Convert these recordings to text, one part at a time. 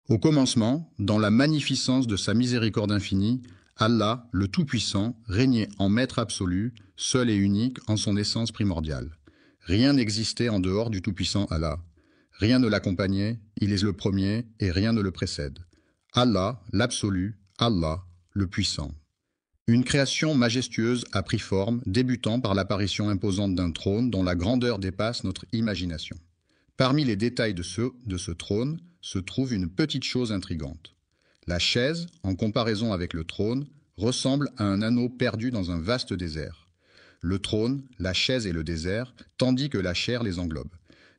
Au commencement, dans la magnificence de sa miséricorde infinie, Allah, le Tout-Puissant, régnait en maître absolu, seul et unique en son essence primordiale. Rien n'existait en dehors du Tout-Puissant Allah. Rien ne l'accompagnait, il est le premier et rien ne le précède. Allah, l'absolu, Allah, le puissant. Une création majestueuse a pris forme, débutant par l'apparition imposante d'un trône dont la grandeur dépasse notre imagination. Parmi les détails de ce trône se trouve une petite chose intrigante. La chaise, en comparaison avec le trône, ressemble à un anneau perdu dans un vaste désert. Le trône, la chaise et le désert, tandis que la chair les englobe.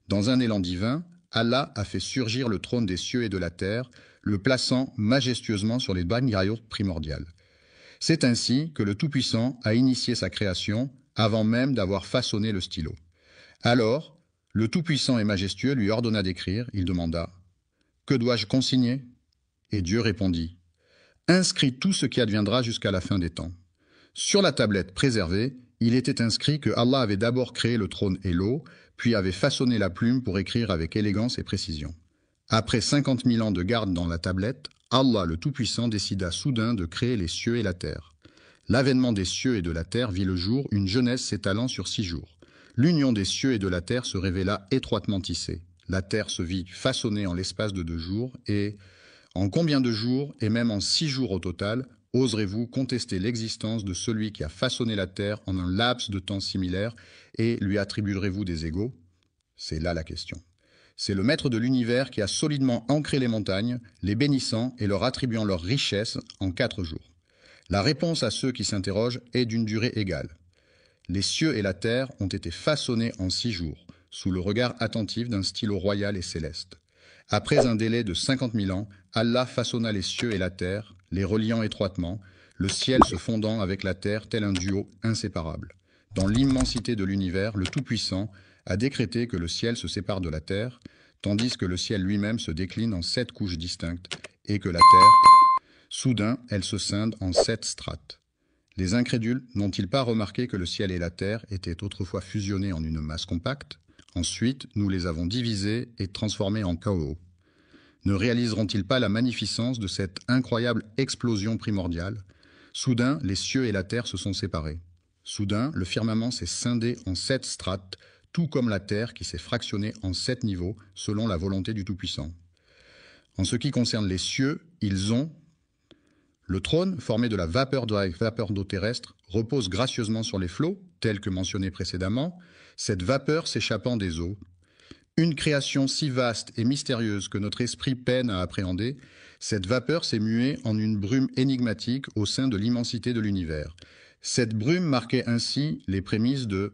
Dans un élan divin, Allah a fait surgir le trône des cieux et de la terre, le plaçant majestueusement sur les bannières primordiales. C'est ainsi que le Tout-Puissant a initié sa création avant même d'avoir façonné le stylo. Alors, le Tout-Puissant et majestueux lui ordonna d'écrire, il demanda « Que dois-je consigner ?» Et Dieu répondit « Inscris tout ce qui adviendra jusqu'à la fin des temps. » Sur la tablette préservée, il était inscrit que Allah avait d'abord créé le trône et l'eau, puis avait façonné la plume pour écrire avec élégance et précision. Après 50 000 ans de garde dans la tablette, Allah le Tout-Puissant décida soudain de créer les cieux et la terre. L'avènement des cieux et de la terre vit le jour, une jeunesse s'étalant sur 6 jours. L'union des cieux et de la terre se révéla étroitement tissée. La terre se vit façonnée en l'espace de 2 jours, et en combien de jours, et même en 6 jours au total, oserez-vous contester l'existence de celui qui a façonné la terre en un laps de temps similaire, et lui attribuerez-vous des égaux? C'est là la question. C'est le maître de l'univers qui a solidement ancré les montagnes, les bénissant et leur attribuant leur richesse en 4 jours. La réponse à ceux qui s'interrogent est d'une durée égale. Les cieux et la terre ont été façonnés en 6 jours, sous le regard attentif d'un stylo royal et céleste. Après un délai de 50 000 ans, Allah façonna les cieux et la terre, les reliant étroitement, le ciel se fondant avec la terre tel un duo inséparable. Dans l'immensité de l'univers, le Tout-Puissant a décrété que le ciel se sépare de la terre, tandis que le ciel lui-même se décline en 7 couches distinctes, et que la terre, soudain, elle se scinde en 7 strates. Les incrédules n'ont-ils pas remarqué que le ciel et la terre étaient autrefois fusionnés en une masse compacte? Ensuite, nous les avons divisés et transformés en chaos. Ne réaliseront-ils pas la magnificence de cette incroyable explosion primordiale? Soudain, les cieux et la terre se sont séparés. Soudain, le firmament s'est scindé en 7 strates, tout comme la terre qui s'est fractionnée en 7 niveaux, selon la volonté du Tout-Puissant. En ce qui concerne les cieux, ils ont... Le trône, formé de la vapeur d'eau terrestre, repose gracieusement sur les flots, tel que mentionné précédemment, cette vapeur s'échappant des eaux. Une création si vaste et mystérieuse que notre esprit peine à appréhender, cette vapeur s'est muée en une brume énigmatique au sein de l'immensité de l'univers. Cette brume marquait ainsi les prémices de...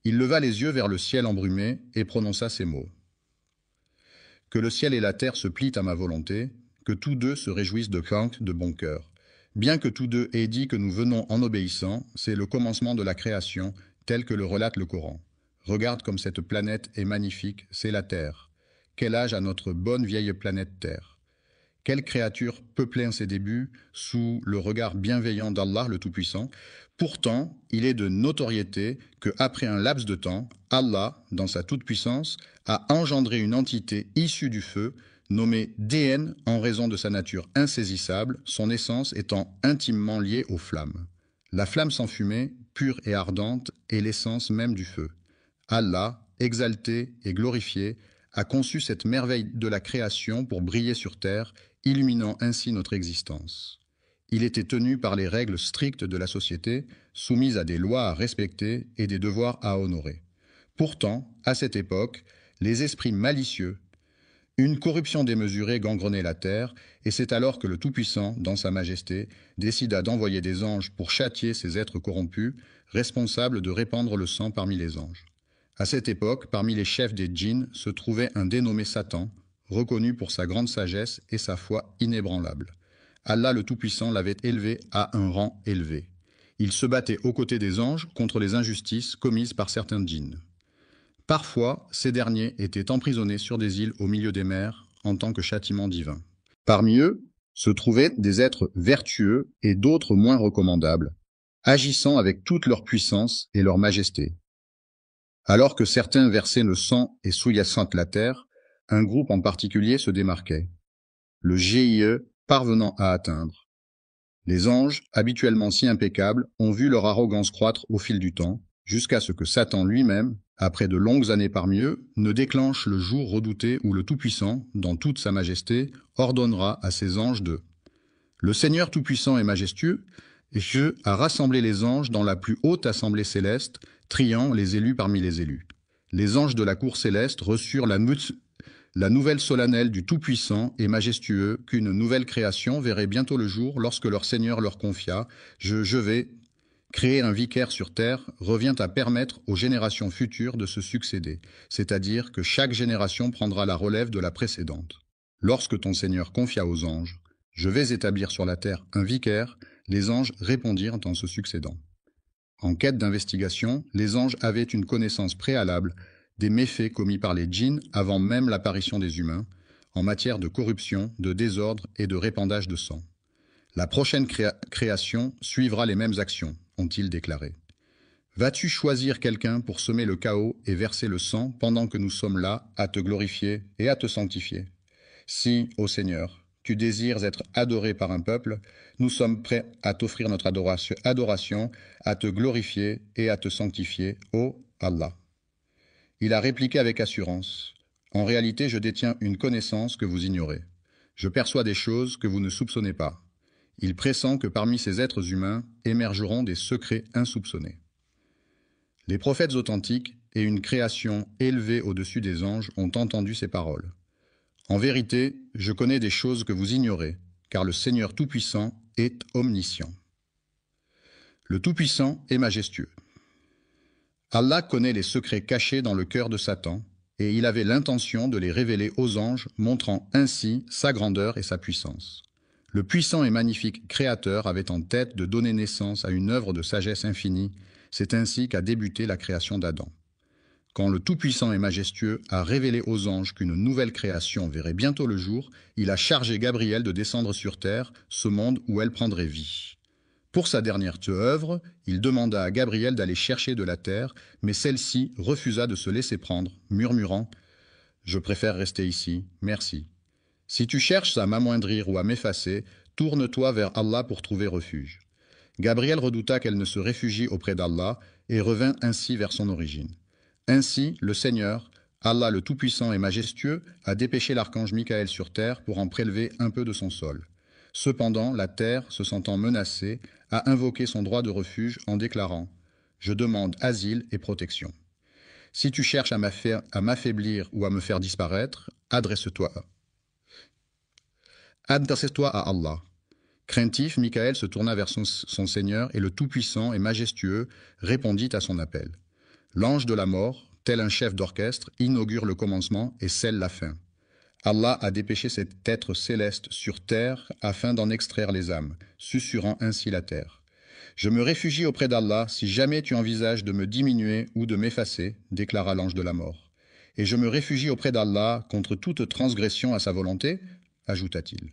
Il leva les yeux vers le ciel embrumé et prononça ces mots. Que le ciel et la terre se plient à ma volonté, que tous deux se réjouissent de bon cœur. Bien que tous deux aient dit que nous venons en obéissant, c'est le commencement de la création, tel que le relate le Coran. Regarde comme cette planète est magnifique, c'est la Terre. Quel âge a notre bonne vieille planète Terre? Quelle créature peuplée en ses débuts, sous le regard bienveillant d'Allah le Tout-Puissant? Pourtant, il est de notoriété qu'après un laps de temps, Allah, dans sa toute-puissance, a engendré une entité issue du feu, nommée DN en raison de sa nature insaisissable, son essence étant intimement liée aux flammes. La flamme sans fumée, pure et ardente, est l'essence même du feu. Allah, exalté et glorifié, a conçu cette merveille de la création pour briller sur terre, illuminant ainsi notre existence. Il était tenu par les règles strictes de la société, soumises à des lois à respecter et des devoirs à honorer. Pourtant, à cette époque, les esprits malicieux, une corruption démesurée gangrenait la terre, et c'est alors que le Tout-Puissant, dans sa majesté, décida d'envoyer des anges pour châtier ces êtres corrompus, responsables de répandre le sang parmi les anges. À cette époque, parmi les chefs des djinns se trouvait un dénommé Satan, reconnu pour sa grande sagesse et sa foi inébranlable. Allah le Tout-Puissant l'avait élevé à un rang élevé. Il se battait aux côtés des anges contre les injustices commises par certains djinns. Parfois, ces derniers étaient emprisonnés sur des îles au milieu des mers en tant que châtiment divin. Parmi eux se trouvaient des êtres vertueux et d'autres moins recommandables, agissant avec toute leur puissance et leur majesté. Alors que certains versaient le sang et souillassant la terre, Un groupe en particulier se démarquait, le GIE parvenant à atteindre. Les anges, habituellement si impeccables, ont vu leur arrogance croître au fil du temps, jusqu'à ce que Satan lui-même, après de longues années parmi eux, ne déclenche le jour redouté où le Tout-Puissant, dans toute sa majesté, ordonnera à ses anges de « Le Seigneur Tout-Puissant et majestueux, Dieu a rassemblé les anges dans la plus haute assemblée céleste, triant les élus parmi les élus. Les anges de la cour céleste reçurent la nouvelle solennelle du Tout-Puissant et majestueux qu'une nouvelle création verrait bientôt le jour lorsque leur Seigneur leur confia « Je vais créer un vicaire sur terre » revient à permettre aux générations futures de se succéder, c'est-à-dire que chaque génération prendra la relève de la précédente. Lorsque ton Seigneur confia aux anges « Je vais établir sur la terre un vicaire », les anges répondirent en se succédant. En quête d'investigation, les anges avaient une connaissance préalable des méfaits commis par les djinns avant même l'apparition des humains, en matière de corruption, de désordre et de répandage de sang. La prochaine création suivra les mêmes actions, ont-ils déclaré. Vas-tu choisir quelqu'un pour semer le chaos et verser le sang pendant que nous sommes là à te glorifier et à te sanctifier? Si, ô Seigneur, tu désires être adoré par un peuple, nous sommes prêts à t'offrir notre adoration, à te glorifier et à te sanctifier, ô Allah. Il a répliqué avec assurance. En réalité, je détiens une connaissance que vous ignorez. Je perçois des choses que vous ne soupçonnez pas. Il pressent que parmi ces êtres humains émergeront des secrets insoupçonnés. Les prophètes authentiques et une création élevée au-dessus des anges ont entendu ces paroles. En vérité, je connais des choses que vous ignorez, car le Seigneur Tout-Puissant est omniscient. Le Tout-Puissant est majestueux. Allah connaît les secrets cachés dans le cœur de Satan, et il avait l'intention de les révéler aux anges, montrant ainsi sa grandeur et sa puissance. Le puissant et magnifique Créateur avait en tête de donner naissance à une œuvre de sagesse infinie, c'est ainsi qu'a débuté la création d'Adam. Quand le Tout-Puissant et majestueux a révélé aux anges qu'une nouvelle création verrait bientôt le jour, il a chargé Gabriel de descendre sur terre, ce monde où elle prendrait vie. Pour sa dernière œuvre, il demanda à Gabriel d'aller chercher de la terre, mais celle-ci refusa de se laisser prendre, murmurant « Je préfère rester ici, merci. Si tu cherches à m'amoindrir ou à m'effacer, tourne-toi vers Allah pour trouver refuge. » Gabriel redouta qu'elle ne se réfugie auprès d'Allah et revint ainsi vers son origine. Ainsi, le Seigneur, Allah le Tout-Puissant et majestueux, a dépêché l'archange Michael sur terre pour en prélever un peu de son sol. Cependant, la terre, se sentant menacée, a invoqué son droit de refuge en déclarant « Je demande asile et protection. Si tu cherches à m'affaiblir ou à me faire disparaître, adresse-toi à Allah. » Craintif, Michael se tourna vers son Seigneur et le Tout-Puissant et majestueux répondit à son appel. L'ange de la mort, tel un chef d'orchestre, inaugure le commencement et scelle la fin. Allah a dépêché cet être céleste sur terre afin d'en extraire les âmes, susurrant ainsi la terre. « Je me réfugie auprès d'Allah si jamais tu envisages de me diminuer ou de m'effacer, déclara l'ange de la mort. Et je me réfugie auprès d'Allah contre toute transgression à sa volonté, ajouta-t-il.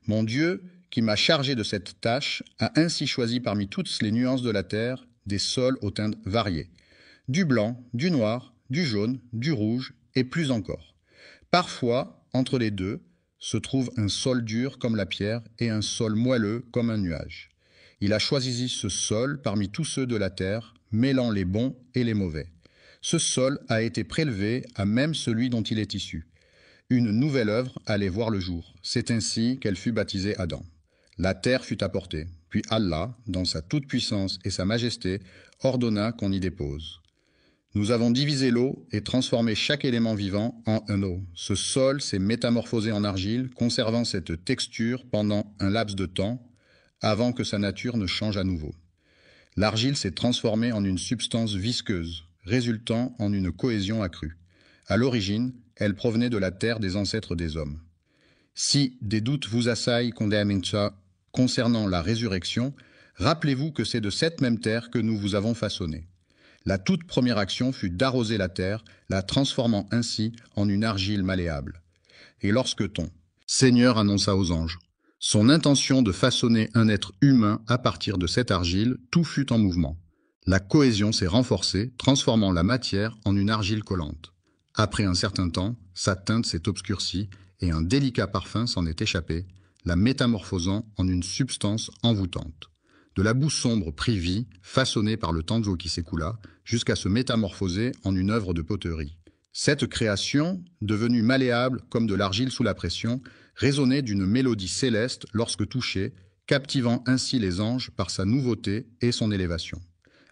Mon Dieu, qui m'a chargé de cette tâche, a ainsi choisi parmi toutes les nuances de la terre des sols aux teintes variées. Du blanc, du noir, du jaune, du rouge et plus encore. Parfois, entre les deux, se trouve un sol dur comme la pierre et un sol moelleux comme un nuage. Il a choisi ce sol parmi tous ceux de la terre, mêlant les bons et les mauvais. Ce sol a été prélevé à même celui dont il est issu. Une nouvelle œuvre allait voir le jour. C'est ainsi qu'elle fut baptisée Adam. La terre fut apportée, puis Allah, dans sa toute-puissance et sa majesté, ordonna qu'on y dépose. Nous avons divisé l'eau et transformé chaque élément vivant en un eau. Ce sol s'est métamorphosé en argile, conservant cette texture pendant un laps de temps, avant que sa nature ne change à nouveau. L'argile s'est transformée en une substance visqueuse, résultant en une cohésion accrue. À l'origine, elle provenait de la terre des ancêtres des hommes. Si des doutes vous assaillent concernant la résurrection, rappelez-vous que c'est de cette même terre que nous vous avons façonné. La toute première action fut d'arroser la terre, la transformant ainsi en une argile malléable. Et lorsque ton Seigneur annonça aux anges son intention de façonner un être humain à partir de cette argile, tout fut en mouvement. La cohésion s'est renforcée, transformant la matière en une argile collante. Après un certain temps, sa teinte s'est obscurcie et un délicat parfum s'en est échappé, la métamorphosant en une substance envoûtante. De la boue sombre prit vie, façonnée par le temps d'eau qui s'écoula, jusqu'à se métamorphoser en une œuvre de poterie. Cette création, devenue malléable comme de l'argile sous la pression, résonnait d'une mélodie céleste lorsque touchée, captivant ainsi les anges par sa nouveauté et son élévation.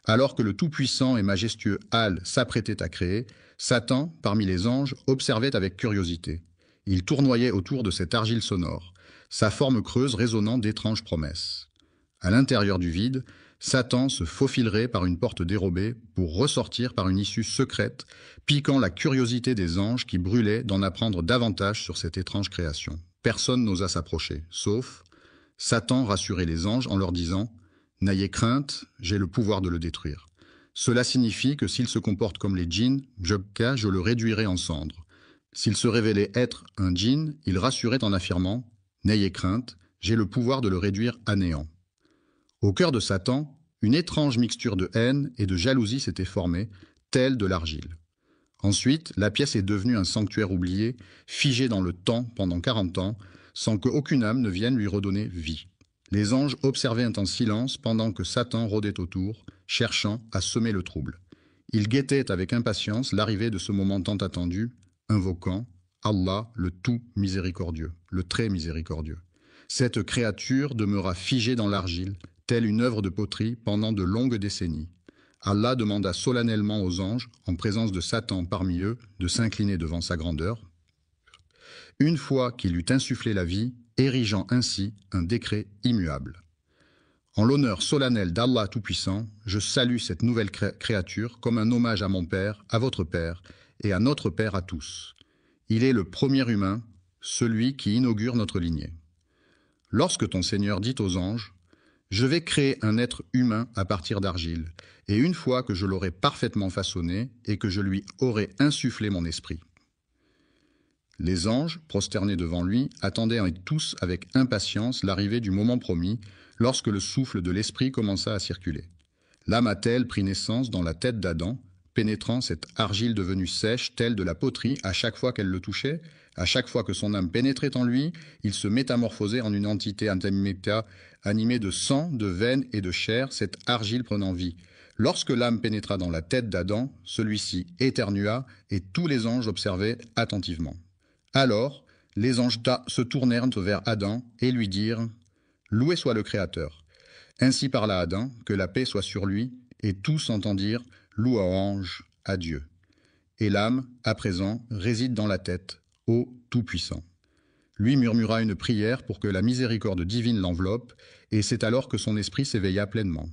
Alors que le tout-puissant et majestueux Al s'apprêtait à créer, Satan, parmi les anges, observait avec curiosité. Il tournoyait autour de cette argile sonore, sa forme creuse résonnant d'étranges promesses. À l'intérieur du vide, Satan se faufilerait par une porte dérobée pour ressortir par une issue secrète, piquant la curiosité des anges qui brûlaient d'en apprendre davantage sur cette étrange création. Personne n'osa s'approcher, sauf Satan rassurait les anges en leur disant « N'ayez crainte, j'ai le pouvoir de le détruire. Cela signifie que s'il se comporte comme les djinns, je le réduirai en cendres. S'il se révélait être un djinn, il rassurait en affirmant « N'ayez crainte, j'ai le pouvoir de le réduire à néant. » Au cœur de Satan, une étrange mixture de haine et de jalousie s'était formée, telle de l'argile. Ensuite, la pièce est devenue un sanctuaire oublié, figé dans le temps pendant 40 ans, sans qu'aucune âme ne vienne lui redonner vie. Les anges observaient en silence pendant que Satan rôdait autour, cherchant à semer le trouble. Ils guettaient avec impatience l'arrivée de ce moment tant attendu, invoquant Allah, le tout miséricordieux, le très miséricordieux. Cette créature demeura figée dans l'argile, telle une œuvre de poterie pendant de longues décennies. Allah demanda solennellement aux anges, en présence de Satan parmi eux, de s'incliner devant sa grandeur. Une fois qu'il eut insufflé la vie, érigeant ainsi un décret immuable. En l'honneur solennel d'Allah Tout-Puissant, je salue cette nouvelle créature comme un hommage à mon Père, à votre Père, et à notre Père à tous. Il est le premier humain, celui qui inaugure notre lignée. Lorsque ton Seigneur dit aux anges, « Je vais créer un être humain à partir d'argile, et une fois que je l'aurai parfaitement façonné et que je lui aurai insufflé mon esprit. » Les anges, prosternés devant lui, attendaient tous avec impatience l'arrivée du moment promis, lorsque le souffle de l'esprit commença à circuler. L'âme a-t-elle pris naissance dans la tête d'Adam, pénétrant cette argile devenue sèche, telle de la poterie, à chaque fois qu'elle le touchait? À chaque fois que son âme pénétrait en lui, il se métamorphosait en une entité animée de sang, de veines et de chair, cette argile prenant vie. Lorsque l'âme pénétra dans la tête d'Adam, celui-ci éternua et tous les anges observaient attentivement. Alors, les anges se tournèrent vers Adam et lui dirent « Loué soit le Créateur ». Ainsi parla Adam, que la paix soit sur lui, et tous entendirent « Louange à Dieu ». Et l'âme, à présent, réside dans la tête, ô Tout-Puissant. Lui murmura une prière pour que la miséricorde divine l'enveloppe, et c'est alors que son esprit s'éveilla pleinement.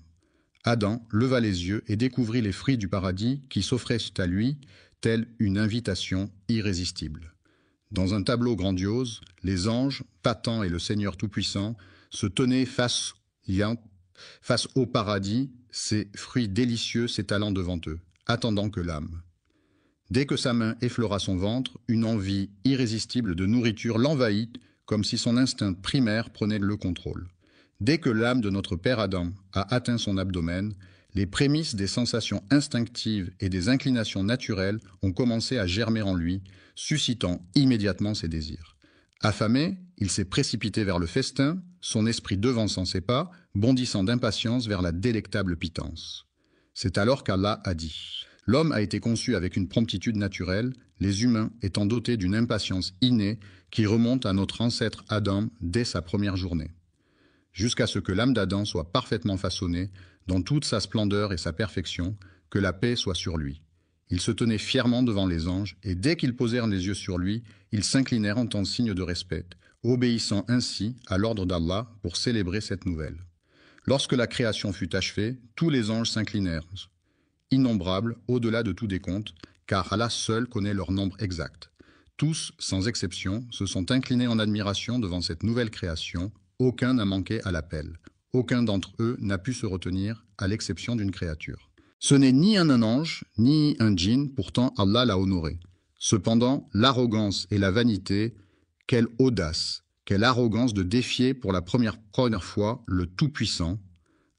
Adam leva les yeux et découvrit les fruits du paradis qui s'offraient à lui, telle une invitation irrésistible. Dans un tableau grandiose, les anges, Patan et le Seigneur Tout-Puissant, se tenaient face au paradis, ces fruits délicieux s'étalant devant eux, attendant que l'âme. Dès que sa main effleura son ventre, une envie irrésistible de nourriture l'envahit, comme si son instinct primaire prenait le contrôle. Dès que l'âme de notre père Adam a atteint son abdomen, les prémices des sensations instinctives et des inclinations naturelles ont commencé à germer en lui, suscitant immédiatement ses désirs. Affamé, il s'est précipité vers le festin, son esprit devançant ses pas, bondissant d'impatience vers la délectable pitance. C'est alors qu'Allah a dit « L'homme a été conçu avec une promptitude naturelle, les humains étant dotés d'une impatience innée qui remonte à notre ancêtre Adam dès sa première journée. Jusqu'à ce que l'âme d'Adam soit parfaitement façonnée, dans toute sa splendeur et sa perfection, que la paix soit sur lui. Il se tenait fièrement devant les anges, et dès qu'ils posèrent les yeux sur lui, ils s'inclinèrent en signe de respect, obéissant ainsi à l'ordre d'Allah pour célébrer cette nouvelle. Lorsque la création fut achevée, tous les anges s'inclinèrent, innombrables au-delà de tout décompte, car Allah seul connaît leur nombre exact. Tous, sans exception, se sont inclinés en admiration devant cette nouvelle création. Aucun n'a manqué à l'appel. Aucun d'entre eux n'a pu se retenir, à l'exception d'une créature. Ce n'est ni un ange, ni un djinn, pourtant Allah l'a honoré. Cependant, l'arrogance et la vanité, quelle audace, quelle arrogance de défier pour la première fois le Tout-Puissant,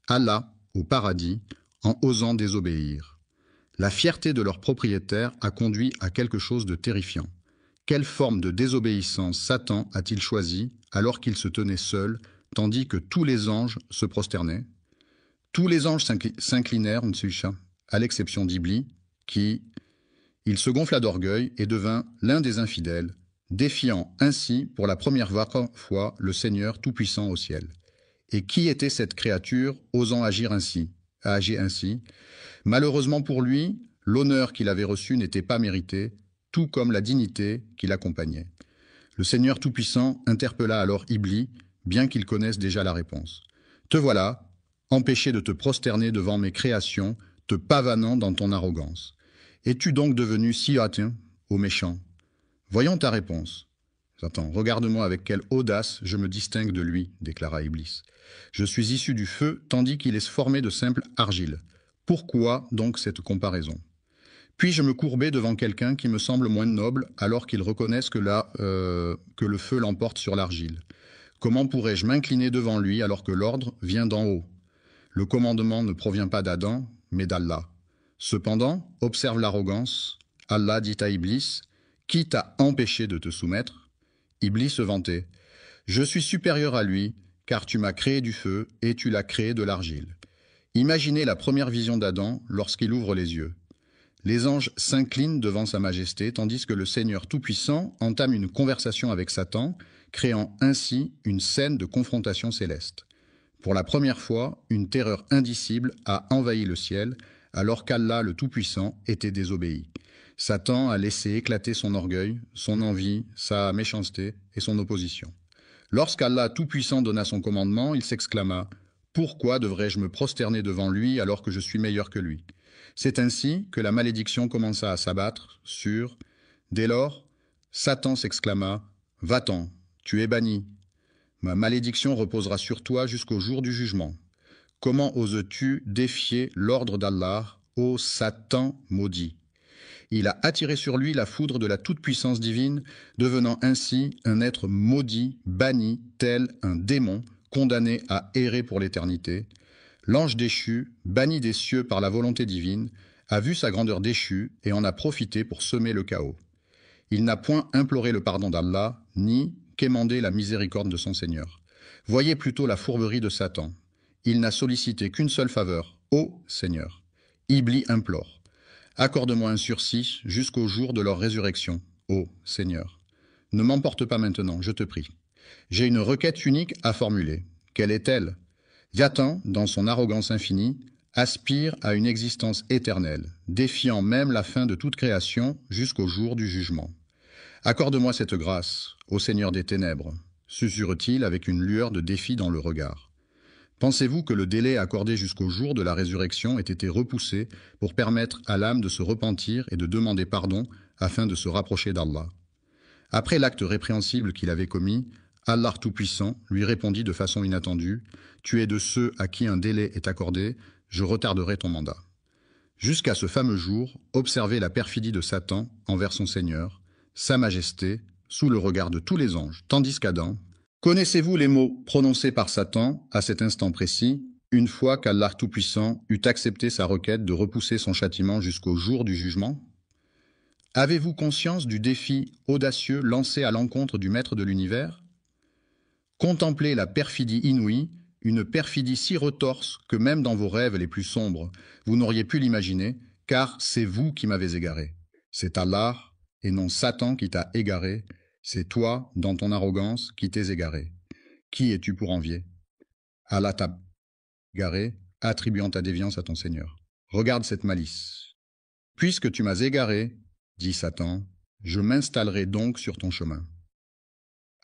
Allah, au paradis, en osant désobéir. La fierté de leur propriétaire a conduit à quelque chose de terrifiant. Quelle forme de désobéissance Satan a-t-il choisi alors qu'il se tenait seul, tandis que tous les anges se prosternaient? Tous les anges s'inclinèrent, à l'exception d'Iblis, qui, il se gonfla d'orgueil et devint l'un des infidèles, défiant ainsi pour la première fois le Seigneur tout-puissant au ciel. Et qui était cette créature osant agir ainsi? Malheureusement pour lui, l'honneur qu'il avait reçu n'était pas mérité, tout comme la dignité qui l'accompagnait. Le Seigneur tout-puissant interpella alors Iblis, bien qu'il connaisse déjà la réponse. « Te voilà, empêché de te prosterner devant mes créations, te pavanant dans ton arrogance. Es-tu donc devenu si hâtin, ô méchant? Voyons ta réponse. » « Attends, regarde-moi avec quelle audace je me distingue de lui, déclara Iblis. Je suis issu du feu, tandis qu'il est formé de simple argile. Pourquoi donc cette comparaison? Puis-je me courber devant quelqu'un qui me semble moins noble, alors qu'il reconnaisse que le feu l'emporte sur l'argile? Comment pourrais-je m'incliner devant lui alors que l'ordre vient d'en haut? Le commandement ne provient pas d'Adam, mais d'Allah. Cependant, observe l'arrogance. Allah dit à Iblis, « Qui t'a empêché de te soumettre ?» Iblis se vantait. « Je suis supérieur à lui, car tu m'as créé du feu et tu l'as créé de l'argile. » Imaginez la première vision d'Adam lorsqu'il ouvre les yeux. Les anges s'inclinent devant sa majesté, tandis que le Seigneur Tout-Puissant entame une conversation avec Satan, créant ainsi une scène de confrontation céleste. Pour la première fois, une terreur indicible a envahi le ciel, alors qu'Allah le Tout-Puissant était désobéi. Satan a laissé éclater son orgueil, son envie, sa méchanceté et son opposition. Lorsqu'Allah Tout-Puissant donna son commandement, il s'exclama « Pourquoi devrais-je me prosterner devant lui alors que je suis meilleur que lui ?» C'est ainsi que la malédiction commença à s'abattre sur... Dès lors, Satan s'exclama « Va-t'en, tu es banni. Ma malédiction reposera sur toi jusqu'au jour du jugement. Comment oses-tu défier l'ordre d'Allah, ô Satan maudit ?» Il a attiré sur lui la foudre de la toute-puissance divine, devenant ainsi un être maudit, banni, tel un démon, condamné à errer pour l'éternité. L'ange déchu, banni des cieux par la volonté divine, a vu sa grandeur déchue et en a profité pour semer le chaos. Il n'a point imploré le pardon d'Allah, ni quémandé la miséricorde de son Seigneur. Voyez plutôt la fourberie de Satan. Il n'a sollicité qu'une seule faveur, ô Seigneur. Iblis implore. Accorde-moi un sursis jusqu'au jour de leur résurrection, ô Seigneur. Ne m'emporte pas maintenant, je te prie. J'ai une requête unique à formuler. Quelle est-elle? Satan, dans son arrogance infinie, aspire à une existence éternelle, défiant même la fin de toute création jusqu'au jour du jugement. Accorde-moi cette grâce, ô Seigneur des ténèbres, susurre-t-il avec une lueur de défi dans le regard. Pensez-vous que le délai accordé jusqu'au jour de la résurrection ait été repoussé pour permettre à l'âme de se repentir et de demander pardon afin de se rapprocher d'Allah? Après l'acte répréhensible qu'il avait commis, Allah Tout-Puissant lui répondit de façon inattendue « Tu es de ceux à qui un délai est accordé, je retarderai ton mandat. » Jusqu'à ce fameux jour, observez la perfidie de Satan envers son Seigneur, sa majesté, sous le regard de tous les anges, tandis qu'Adam... Connaissez-vous les mots prononcés par Satan à cet instant précis, une fois qu'Allah Tout-Puissant eut accepté sa requête de repousser son châtiment jusqu'au jour du jugement? Avez-vous conscience du défi audacieux lancé à l'encontre du Maître de l'univers? Contemplez la perfidie inouïe, une perfidie si retorse que même dans vos rêves les plus sombres, vous n'auriez pu l'imaginer, car c'est vous qui m'avez égaré. C'est Allah, et non Satan qui t'a égaré. C'est toi, dans ton arrogance, qui t'es égaré. Qui es-tu pour envier? Allah t'a égaré, attribuant ta déviance à ton Seigneur. Regarde cette malice. Puisque tu m'as égaré, dit Satan, je m'installerai donc sur ton chemin.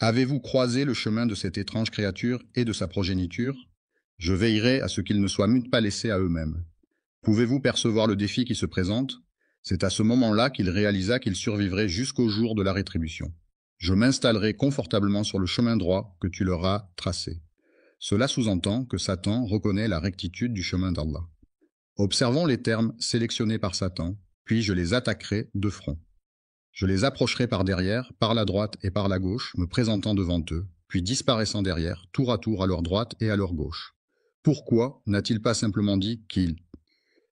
Avez-vous croisé le chemin de cette étrange créature et de sa progéniture? Je veillerai à ce qu'ils ne soient pas laissés à eux-mêmes. Pouvez-vous percevoir le défi qui se présente? C'est à ce moment-là qu'il réalisa qu'il survivrait jusqu'au jour de la rétribution. Je m'installerai confortablement sur le chemin droit que tu leur as tracé. Cela sous-entend que Satan reconnaît la rectitude du chemin d'Allah. Observons les termes sélectionnés par Satan, puis je les attaquerai de front. Je les approcherai par derrière, par la droite et par la gauche, me présentant devant eux, puis disparaissant derrière, tour à leur droite et à leur gauche. Pourquoi n'a-t-il pas simplement dit qu'il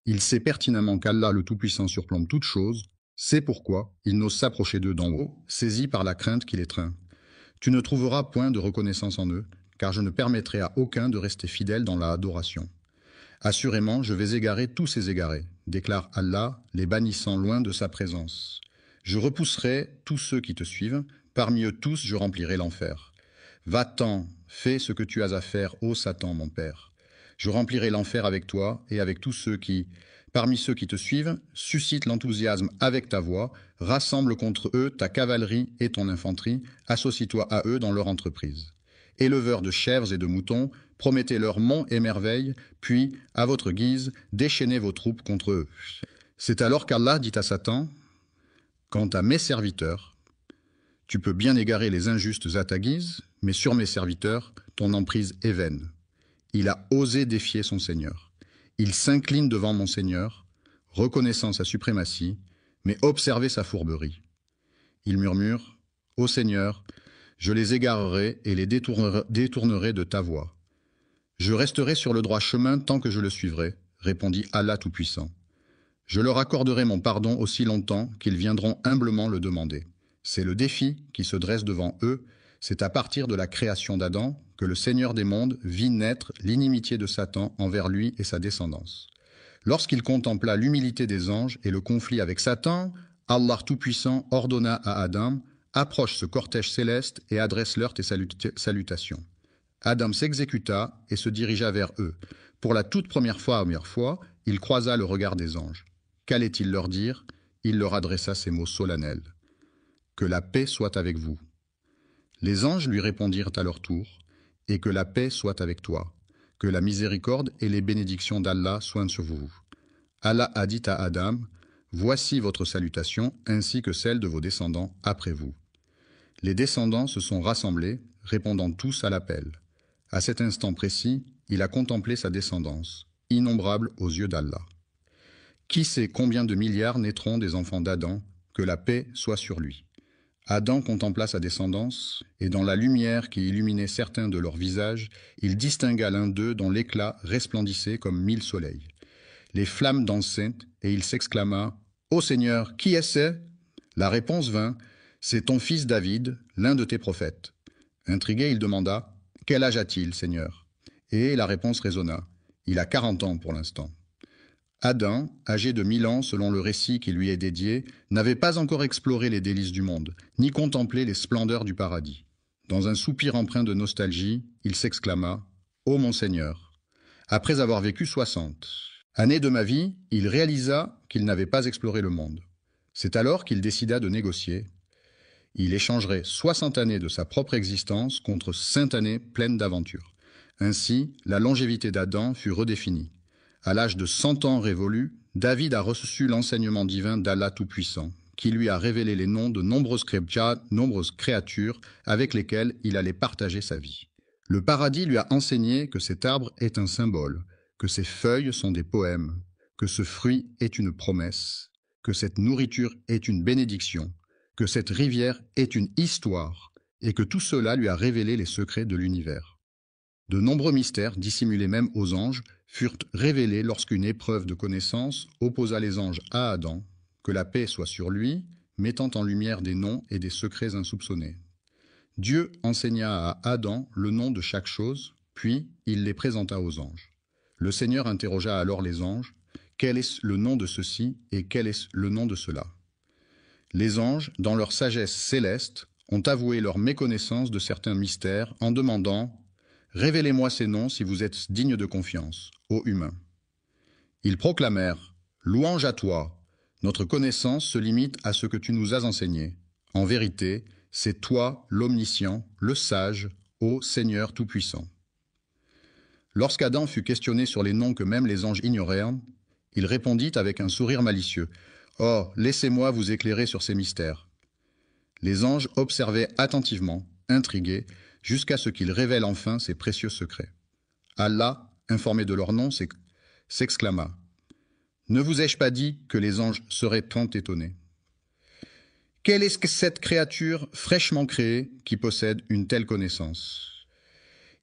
Il sait pertinemment qu'Allah le Tout-Puissant surplombe toute chose, c'est pourquoi il n'ose s'approcher d'eux d'en haut, saisi par la crainte qui l'étreint. Tu ne trouveras point de reconnaissance en eux, car je ne permettrai à aucun de rester fidèle dans la adoration. Assurément, je vais égarer tous ces égarés, déclare Allah, les bannissant loin de sa présence. Je repousserai tous ceux qui te suivent, parmi eux tous je remplirai l'enfer. Va-t'en, fais ce que tu as à faire, ô Satan, mon père. Je remplirai l'enfer avec toi et avec tous ceux qui, parmi ceux qui te suivent, suscitent l'enthousiasme avec ta voix, rassemble contre eux ta cavalerie et ton infanterie, associe-toi à eux dans leur entreprise. Éleveurs de chèvres et de moutons, promettez-leur monts et merveilles, puis, à votre guise, déchaînez vos troupes contre eux. C'est alors qu'Allah dit à Satan, « Quant à mes serviteurs, tu peux bien égarer les injustes à ta guise, mais sur mes serviteurs, ton emprise est vaine. » Il a osé défier son Seigneur. Il s'incline devant mon Seigneur, reconnaissant sa suprématie, mais observez sa fourberie. Il murmure, « Ô Seigneur, je les égarerai et les détournerai de ta voie. Je resterai sur le droit chemin tant que je le suivrai, répondit Allah Tout-Puissant. Je leur accorderai mon pardon aussi longtemps qu'ils viendront humblement le demander. C'est le défi qui se dresse devant eux, c'est à partir de la création d'Adam que le Seigneur des mondes vit naître l'inimitié de Satan envers lui et sa descendance. Lorsqu'il contempla l'humilité des anges et le conflit avec Satan, Allah Tout-Puissant ordonna à Adam « Approche ce cortège céleste et adresse-leur tes salutations. » Adam s'exécuta et se dirigea vers eux. Pour la toute première fois, il croisa le regard des anges. Qu'allait-il leur dire? Il leur adressa ces mots solennels. « Que la paix soit avec vous. » Les anges lui répondirent à leur tour. « Et que la paix soit avec toi. Que la miséricorde et les bénédictions d'Allah soient sur vous. » Allah a dit à Adam, « Voici votre salutation ainsi que celle de vos descendants après vous. » Les descendants se sont rassemblés, répondant tous à l'appel. À cet instant précis, il a contemplé sa descendance, innombrable aux yeux d'Allah. Qui sait combien de milliards naîtront des enfants d'Adam, que la paix soit sur lui. Adam contempla sa descendance, et dans la lumière qui illuminait certains de leurs visages, il distingua l'un d'eux dont l'éclat resplendissait comme 1000 soleils. Les flammes dansaient, et il s'exclama « Ô Seigneur, qui est-ce » La réponse vint « C'est ton fils David, l'un de tes prophètes. » Intrigué, il demanda « Quel âge a-t-il, Seigneur ?» Et la réponse résonna « Il a 40 ans pour l'instant. » Adam, âgé de 1000 ans selon le récit qui lui est dédié, n'avait pas encore exploré les délices du monde, ni contemplé les splendeurs du paradis. Dans un soupir empreint de nostalgie, il s'exclama « Ô mon Seigneur !» Après avoir vécu 60 années de ma vie, il réalisa qu'il n'avait pas exploré le monde. C'est alors qu'il décida de négocier. Il échangerait 60 années de sa propre existence contre 5 années pleines d'aventures. Ainsi, la longévité d'Adam fut redéfinie. À l'âge de 100 ans révolus, David a reçu l'enseignement divin d'Allah Tout-Puissant, qui lui a révélé les noms de nombreuses créatures avec lesquelles il allait partager sa vie. Le paradis lui a enseigné que cet arbre est un symbole, que ses feuilles sont des poèmes, que ce fruit est une promesse, que cette nourriture est une bénédiction, que cette rivière est une histoire, et que tout cela lui a révélé les secrets de l'univers. De nombreux mystères, dissimulés même aux anges, furent révélés lorsqu'une épreuve de connaissance opposa les anges à Adam, que la paix soit sur lui, mettant en lumière des noms et des secrets insoupçonnés. Dieu enseigna à Adam le nom de chaque chose, puis il les présenta aux anges. Le Seigneur interrogea alors les anges, « Quel est le nom de ceci et quel est le nom de cela ?» Les anges, dans leur sagesse céleste, ont avoué leur méconnaissance de certains mystères en demandant « Révélez-moi ces noms si vous êtes dignes de confiance, ô humains. » Ils proclamèrent « Louange à toi, notre connaissance se limite à ce que tu nous as enseigné. En vérité, c'est toi l'omniscient, le sage, ô Seigneur Tout-Puissant. » Lorsqu'Adam fut questionné sur les noms que même les anges ignorèrent, il répondit avec un sourire malicieux « Oh, laissez-moi vous éclairer sur ces mystères. » Les anges observaient attentivement, intrigués, jusqu'à ce qu'il révèle enfin ses précieux secrets. Allah, informé de leur nom, s'exclama « Ne vous ai-je pas dit que les anges seraient tant étonnés? Quelle est cette créature fraîchement créée qui possède une telle connaissance?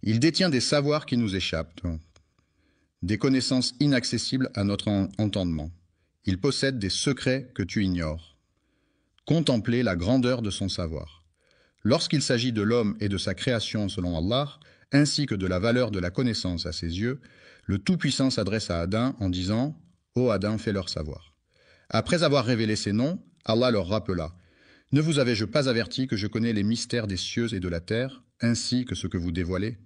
Il détient des savoirs qui nous échappent. des connaissances inaccessibles à notre entendement. Il possède des secrets que tu ignores. Contemplez la grandeur de son savoir. Lorsqu'il s'agit de l'homme et de sa création selon Allah, ainsi que de la valeur de la connaissance à ses yeux, le Tout-Puissant s'adresse à Adam en disant « Ô Adam, fais-leur savoir ». Après avoir révélé ces noms, Allah leur rappela « Ne vous avais-je pas averti que je connais les mystères des cieux et de la terre, ainsi que ce que vous dévoilez ?»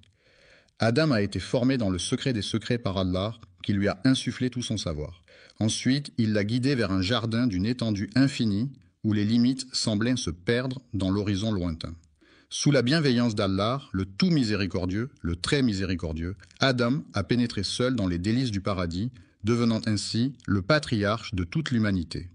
Adam a été formé dans le secret des secrets par Allah, qui lui a insufflé tout son savoir. Ensuite, il l'a guidé vers un jardin d'une étendue infinie, où les limites semblaient se perdre dans l'horizon lointain. Sous la bienveillance d'Allah, le tout miséricordieux, le très miséricordieux, Adam a pénétré seul dans les délices du paradis, devenant ainsi le patriarche de toute l'humanité.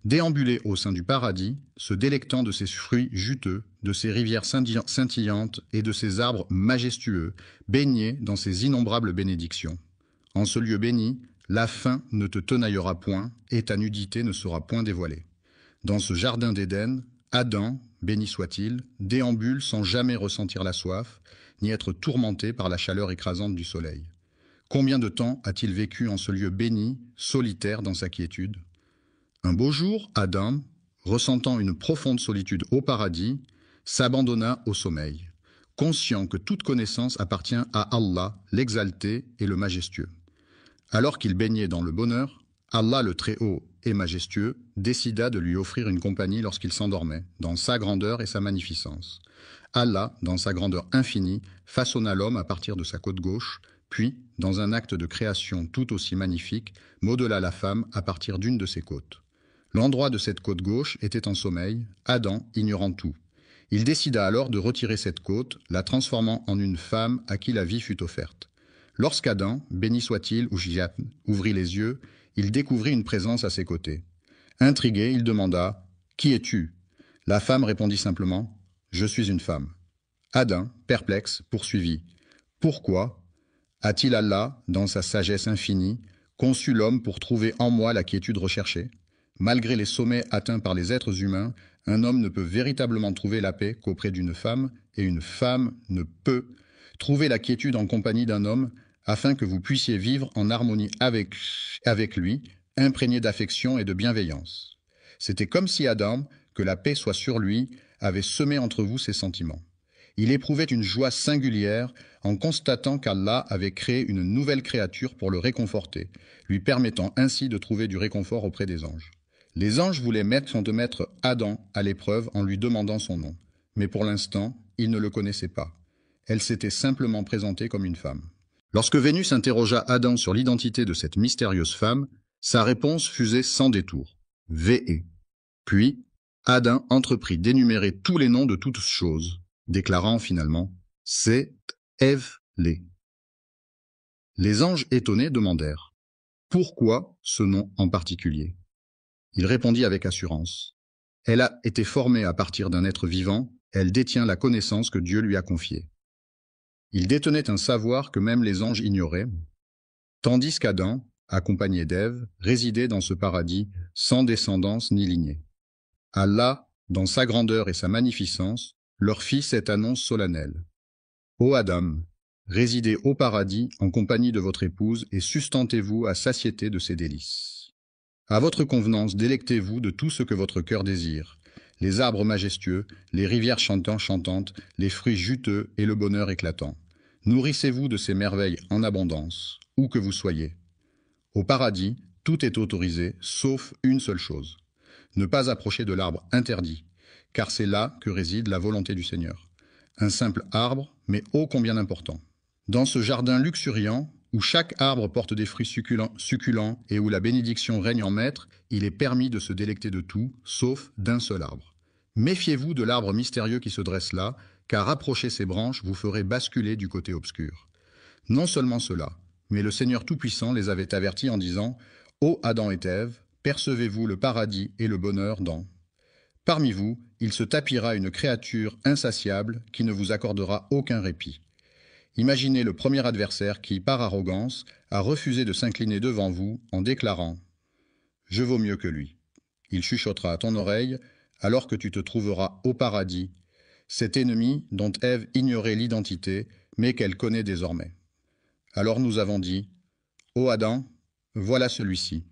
Déambulé au sein du paradis, se délectant de ses fruits juteux, de ses rivières scintillantes et de ses arbres majestueux, baigné dans ses innombrables bénédictions. En ce lieu béni, la faim ne te tenaillera point et ta nudité ne sera point dévoilée. Dans ce jardin d'Éden, Adam, béni soit-il, déambule sans jamais ressentir la soif, ni être tourmenté par la chaleur écrasante du soleil. Combien de temps a-t-il vécu en ce lieu béni, solitaire dans sa quiétude ? Un beau jour, Adam, ressentant une profonde solitude au paradis, s'abandonna au sommeil, conscient que toute connaissance appartient à Allah, l'exalté et le majestueux. Alors qu'il baignait dans le bonheur, Allah le Très-Haut et majestueux décida de lui offrir une compagnie lorsqu'il s'endormait, dans sa grandeur et sa magnificence. Allah, dans sa grandeur infinie, façonna l'homme à partir de sa côte gauche, puis, dans un acte de création tout aussi magnifique, modela la femme à partir d'une de ses côtes. L'endroit de cette côte gauche était en sommeil, Adam ignorant tout. Il décida alors de retirer cette côte, la transformant en une femme à qui la vie fut offerte. Lorsqu'Adam, béni soit-il, ouvrit les yeux, il découvrit une présence à ses côtés. Intrigué, il demanda « Qui es-tu » La femme répondit simplement « Je suis une femme ». Adam, perplexe, poursuivit « Pourquoi a-t-il Allah, dans sa sagesse infinie, conçu l'homme pour trouver en moi la quiétude recherchée ? Malgré les sommets atteints par les êtres humains, un homme ne peut véritablement trouver la paix qu'auprès d'une femme, et une femme ne peut trouver la quiétude en compagnie d'un homme, afin que vous puissiez vivre en harmonie avec lui, imprégné d'affection et de bienveillance. C'était comme si Adam, que la paix soit sur lui, avait semé entre vous ses sentiments. Il éprouvait une joie singulière en constatant qu'Allah avait créé une nouvelle créature pour le réconforter, lui permettant ainsi de trouver du réconfort auprès des anges. Les anges voulaient mettre Adam à l'épreuve en lui demandant son nom, mais pour l'instant, ils ne le connaissaient pas. Elle s'était simplement présentée comme une femme. Lorsque Vénus interrogea Adam sur l'identité de cette mystérieuse femme, sa réponse fusait sans détour. V.E. Puis, Adam entreprit d'énumérer tous les noms de toutes choses, déclarant finalement « C'est Ève-lé ». Les anges étonnés demandèrent « Pourquoi ce nom en particulier ?» Il répondit avec assurance « Elle a été formée à partir d'un être vivant, elle détient la connaissance que Dieu lui a confiée. » Il détenait un savoir que même les anges ignoraient, tandis qu'Adam, accompagné d'Ève, résidait dans ce paradis sans descendance ni lignée. Allah, dans sa grandeur et sa magnificence, leur fit cette annonce solennelle. « Ô Adam, résidez au paradis en compagnie de votre épouse et sustentez-vous à satiété de ses délices. À votre convenance, délectez-vous de tout ce que votre cœur désire, les arbres majestueux, les rivières chantantes, les fruits juteux et le bonheur éclatant. Nourrissez-vous de ces merveilles en abondance, où que vous soyez. Au paradis, tout est autorisé, sauf une seule chose. Ne pas approcher de l'arbre interdit, car c'est là que réside la volonté du Seigneur. Un simple arbre, mais ô combien important. Dans ce jardin luxuriant, où chaque arbre porte des fruits succulents et où la bénédiction règne en maître, il est permis de se délecter de tout, sauf d'un seul arbre. Méfiez-vous de l'arbre mystérieux qui se dresse là, car approcher ses branches vous ferait basculer du côté obscur. Non seulement cela, mais le Seigneur Tout-Puissant les avait avertis en disant « Ô Adam et Ève, percevez-vous le paradis et le bonheur dans... » Parmi vous, il se tapira une créature insatiable qui ne vous accordera aucun répit. Imaginez le premier adversaire qui, par arrogance, a refusé de s'incliner devant vous en déclarant « Je vaux mieux que lui ». Il chuchotera à ton oreille, alors que tu te trouveras au paradis, cet ennemi dont Ève ignorait l'identité, mais qu'elle connaît désormais. Alors nous avons dit Ô Adam, voilà celui-ci.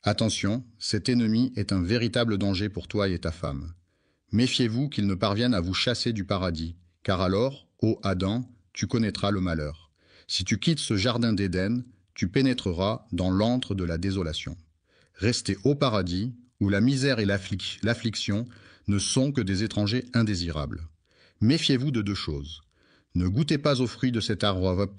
Attention, cet ennemi est un véritable danger pour toi et ta femme. Méfiez-vous qu'il ne parvienne à vous chasser du paradis, car alors, ô Adam, tu connaîtras le malheur. Si tu quittes ce jardin d'Éden, tu pénétreras dans l'antre de la désolation. Restez au paradis, où la misère et l'affliction ne sont que des étrangers indésirables. Méfiez-vous de deux choses. Ne goûtez pas aux fruits de cet arbre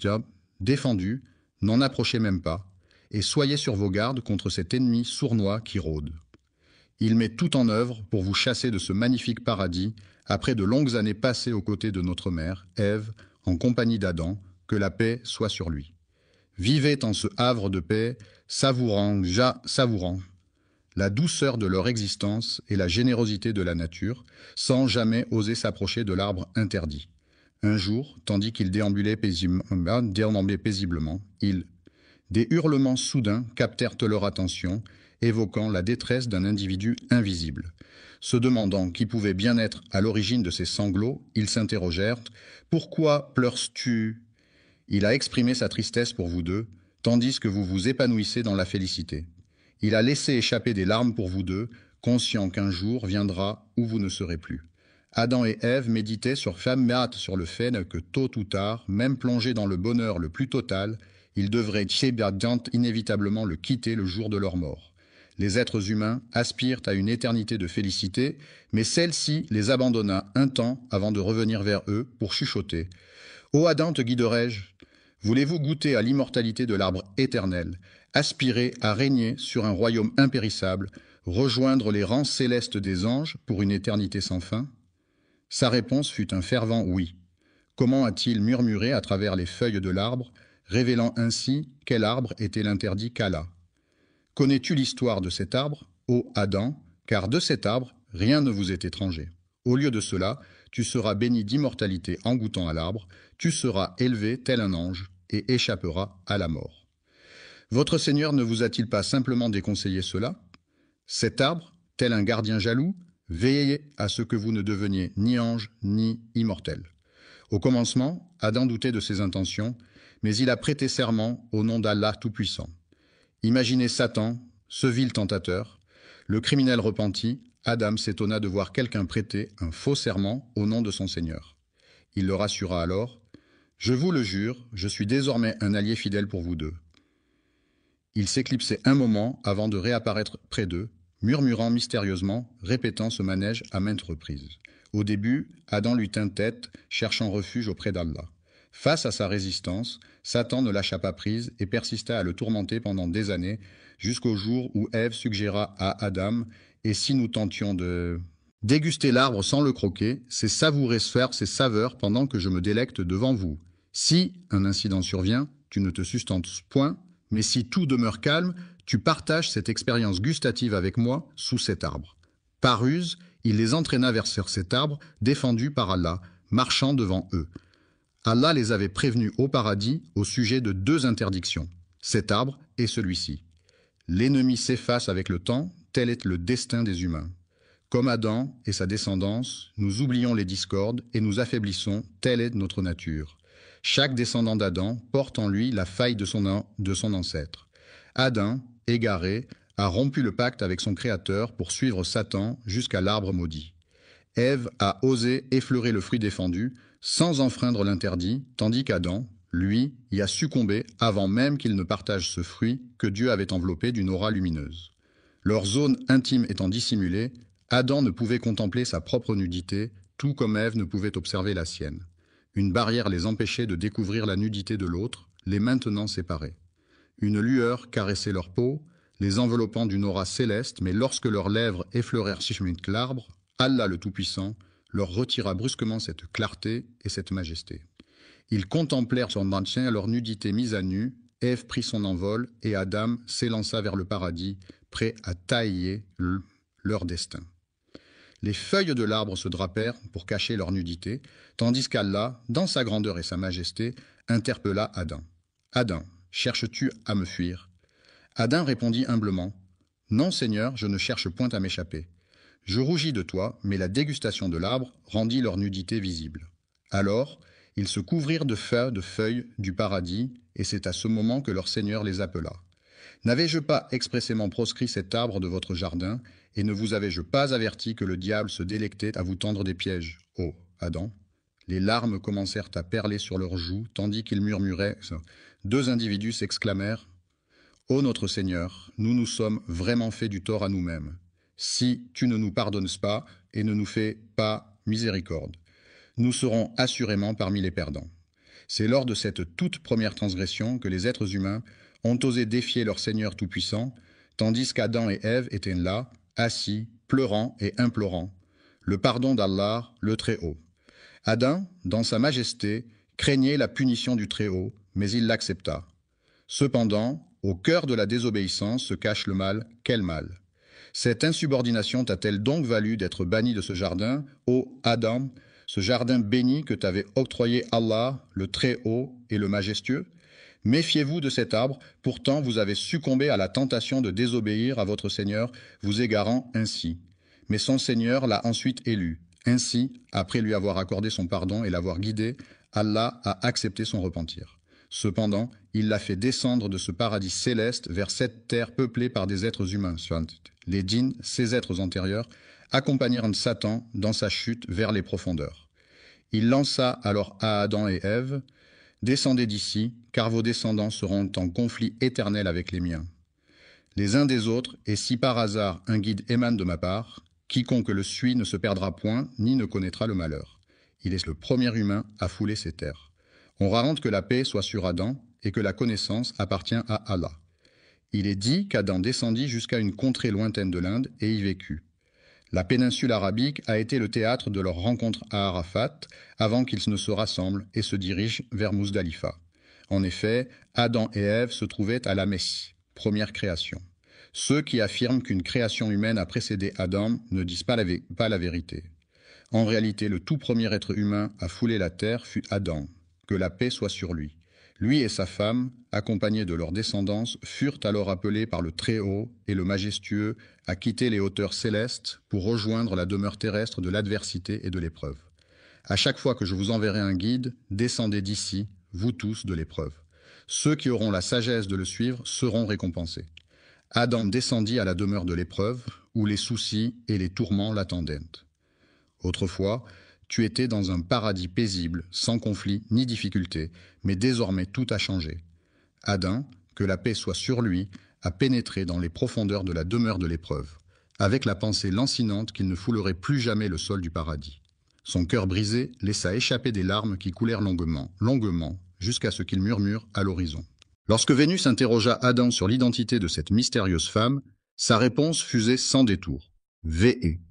défendu, n'en approchez même pas, et soyez sur vos gardes contre cet ennemi sournois qui rôde. Il met tout en œuvre pour vous chasser de ce magnifique paradis, après de longues années passées aux côtés de notre mère, Ève, en compagnie d'Adam, que la paix soit sur lui. Vivez en ce havre de paix, savourant la douceur de leur existence et la générosité de la nature, sans jamais oser s'approcher de l'arbre interdit. Un jour, tandis qu'ils déambulaient paisiblement, des hurlements soudains captèrent leur attention, évoquant la détresse d'un individu invisible. Se demandant qui pouvait bien être à l'origine de ces sanglots, ils s'interrogèrent « Pourquoi pleures-tu » Il a exprimé sa tristesse pour vous deux, tandis que vous vous épanouissez dans la félicité. Il a laissé échapper des larmes pour vous deux, conscient qu'un jour viendra où vous ne serez plus. Adam et Ève méditaient sur le fait que tôt ou tard, même plongés dans le bonheur le plus total, ils devraient inévitablement le quitter le jour de leur mort. Les êtres humains aspirent à une éternité de félicité, mais celle-ci les abandonna un temps avant de revenir vers eux pour chuchoter. « Ô Adam, te guiderai-je ? Voulez-vous goûter à l'immortalité de l'arbre éternel, aspirer à régner sur un royaume impérissable, rejoindre les rangs célestes des anges pour une éternité sans fin ?» Sa réponse fut un fervent oui. Comment a-t-il murmuré à travers les feuilles de l'arbre, révélant ainsi quel arbre était l'interdit qu'Allah. Connais-tu l'histoire de cet arbre, ô Adam, car de cet arbre, rien ne vous est étranger. Au lieu de cela, tu seras béni d'immortalité en goûtant à l'arbre, tu seras élevé tel un ange et échapperas à la mort. Votre Seigneur ne vous a-t-il pas simplement déconseillé cela? Cet arbre, tel un gardien jaloux, veillez à ce que vous ne deveniez ni ange ni immortel. Au commencement, Adam doutait de ses intentions, mais il a prêté serment au nom d'Allah Tout-Puissant. Imaginez Satan, ce vil tentateur. Le criminel repenti, Adam s'étonna de voir quelqu'un prêter un faux serment au nom de son Seigneur. Il le rassura alors. « Je vous le jure, je suis désormais un allié fidèle pour vous deux. » Il s'éclipsait un moment avant de réapparaître près d'eux, murmurant mystérieusement, répétant ce manège à maintes reprises. Au début, Adam lui tint tête, cherchant refuge auprès d'Allah. Face à sa résistance, Satan ne lâcha pas prise et persista à le tourmenter pendant des années, jusqu'au jour où Ève suggéra à Adam « Et si nous tentions de déguster l'arbre sans le croquer, c'est savourer ses saveurs pendant que je me délecte devant vous. Si un incident survient, tu ne te sustentes point, mais si tout demeure calme, tu partages cette expérience gustative avec moi sous cet arbre. » Par ruse, il les entraîna vers cet arbre, défendu par Allah, marchant devant eux. Allah les avait prévenus au paradis au sujet de deux interdictions, cet arbre et celui-ci. L'ennemi s'efface avec le temps, tel est le destin des humains. Comme Adam et sa descendance, nous oublions les discordes et nous affaiblissons, telle est notre nature. Chaque descendant d'Adam porte en lui la faille de son ancêtre. Adam, égaré, a rompu le pacte avec son Créateur pour suivre Satan jusqu'à l'arbre maudit. Ève a osé effleurer le fruit défendu sans enfreindre l'interdit, tandis qu'Adam, lui, y a succombé avant même qu'il ne partage ce fruit que Dieu avait enveloppé d'une aura lumineuse. Leur zone intime étant dissimulée, Adam ne pouvait contempler sa propre nudité, tout comme Ève ne pouvait observer la sienne. Une barrière les empêchait de découvrir la nudité de l'autre, les maintenant séparés. Une lueur caressait leur peau, les enveloppant d'une aura céleste, mais lorsque leurs lèvres effleurèrent l'arbre, Allah le Tout-Puissant leur retira brusquement cette clarté et cette majesté. Ils contemplèrent son maintien, leur nudité mise à nu, Ève prit son envol et Adam s'élança vers le paradis, prêt à tailler leur destin. Les feuilles de l'arbre se drapèrent pour cacher leur nudité, tandis qu'Allah, dans sa grandeur et sa majesté, interpella Adam. « Adam, cherches-tu à me fuir » Adam répondit humblement, « Non, Seigneur, je ne cherche point à m'échapper. Je rougis de toi, mais la dégustation de l'arbre rendit leur nudité visible. » Alors, Ils se couvrirent de feuilles du paradis, et c'est à ce moment que leur Seigneur les appela. N'avais-je pas expressément proscrit cet arbre de votre jardin, et ne vous avais-je pas averti que le diable se délectait à vous tendre des pièges, ô Adam? Les larmes commencèrent à perler sur leurs joues, tandis qu'ils murmuraient. Deux individus s'exclamèrent: Ô notre Seigneur, nous nous sommes vraiment fait du tort à nous-mêmes. Si tu ne nous pardonnes pas et ne nous fais pas miséricorde, nous serons assurément parmi les perdants. C'est lors de cette toute première transgression que les êtres humains ont osé défier leur Seigneur Tout-Puissant, tandis qu'Adam et Ève étaient là, assis, pleurant et implorant le pardon d'Allah, le Très-Haut. Adam, dans sa majesté, craignait la punition du Très-Haut, mais il l'accepta. Cependant, au cœur de la désobéissance se cache le mal. Quel mal? Cette insubordination t'a-t-elle donc valu d'être banni de ce jardin, ô Adam, ce jardin béni que t'avait octroyé Allah, le Très-Haut et le Majestueux? Méfiez-vous de cet arbre, pourtant vous avez succombé à la tentation de désobéir à votre Seigneur, vous égarant ainsi. Mais son Seigneur l'a ensuite élu. Ainsi, après lui avoir accordé son pardon et l'avoir guidé, Allah a accepté son repentir. Cependant, il l'a fait descendre de ce paradis céleste vers cette terre peuplée par des êtres humains. Les djinns, ces êtres antérieurs, accompagnèrent Satan dans sa chute vers les profondeurs. Il lança alors à Adam et Ève: Descendez d'ici, car vos descendants seront en conflit éternel avec les miens. Les uns des autres, et si par hasard un guide émane de ma part, quiconque le suit ne se perdra point, ni ne connaîtra le malheur. Il est le premier humain à fouler ces terres. On raconte que la paix soit sur Adam et que la connaissance appartient à Allah. Il est dit qu'Adam descendit jusqu'à une contrée lointaine de l'Inde et y vécut. La péninsule arabique a été le théâtre de leur rencontre à Arafat avant qu'ils ne se rassemblent et se dirigent vers Muzdalifa. En effet, Adam et Ève se trouvaient à la Messe, première création. Ceux qui affirment qu'une création humaine a précédé Adam ne disent pas la vérité. En réalité, le tout premier être humain à fouler la terre fut Adam. Que la paix soit sur lui. Lui et sa femme, accompagnés de leur descendance, furent alors appelés par le Très-Haut et le Majestueux à quitter les hauteurs célestes pour rejoindre la demeure terrestre de l'adversité et de l'épreuve. À chaque fois que je vous enverrai un guide, descendez d'ici, vous tous, de l'épreuve. Ceux qui auront la sagesse de le suivre seront récompensés. Adam descendit à la demeure de l'épreuve, où les soucis et les tourments l'attendaient. Autrefois, tu étais dans un paradis paisible, sans conflit ni difficulté, mais désormais tout a changé. Adam, que la paix soit sur lui, a pénétré dans les profondeurs de la demeure de l'épreuve, avec la pensée lancinante qu'il ne foulerait plus jamais le sol du paradis. Son cœur brisé laissa échapper des larmes qui coulèrent longuement, jusqu'à ce qu'il murmure à l'horizon. Lorsque Vénus interrogea Adam sur l'identité de cette mystérieuse femme, sa réponse fusait sans détour. Vé.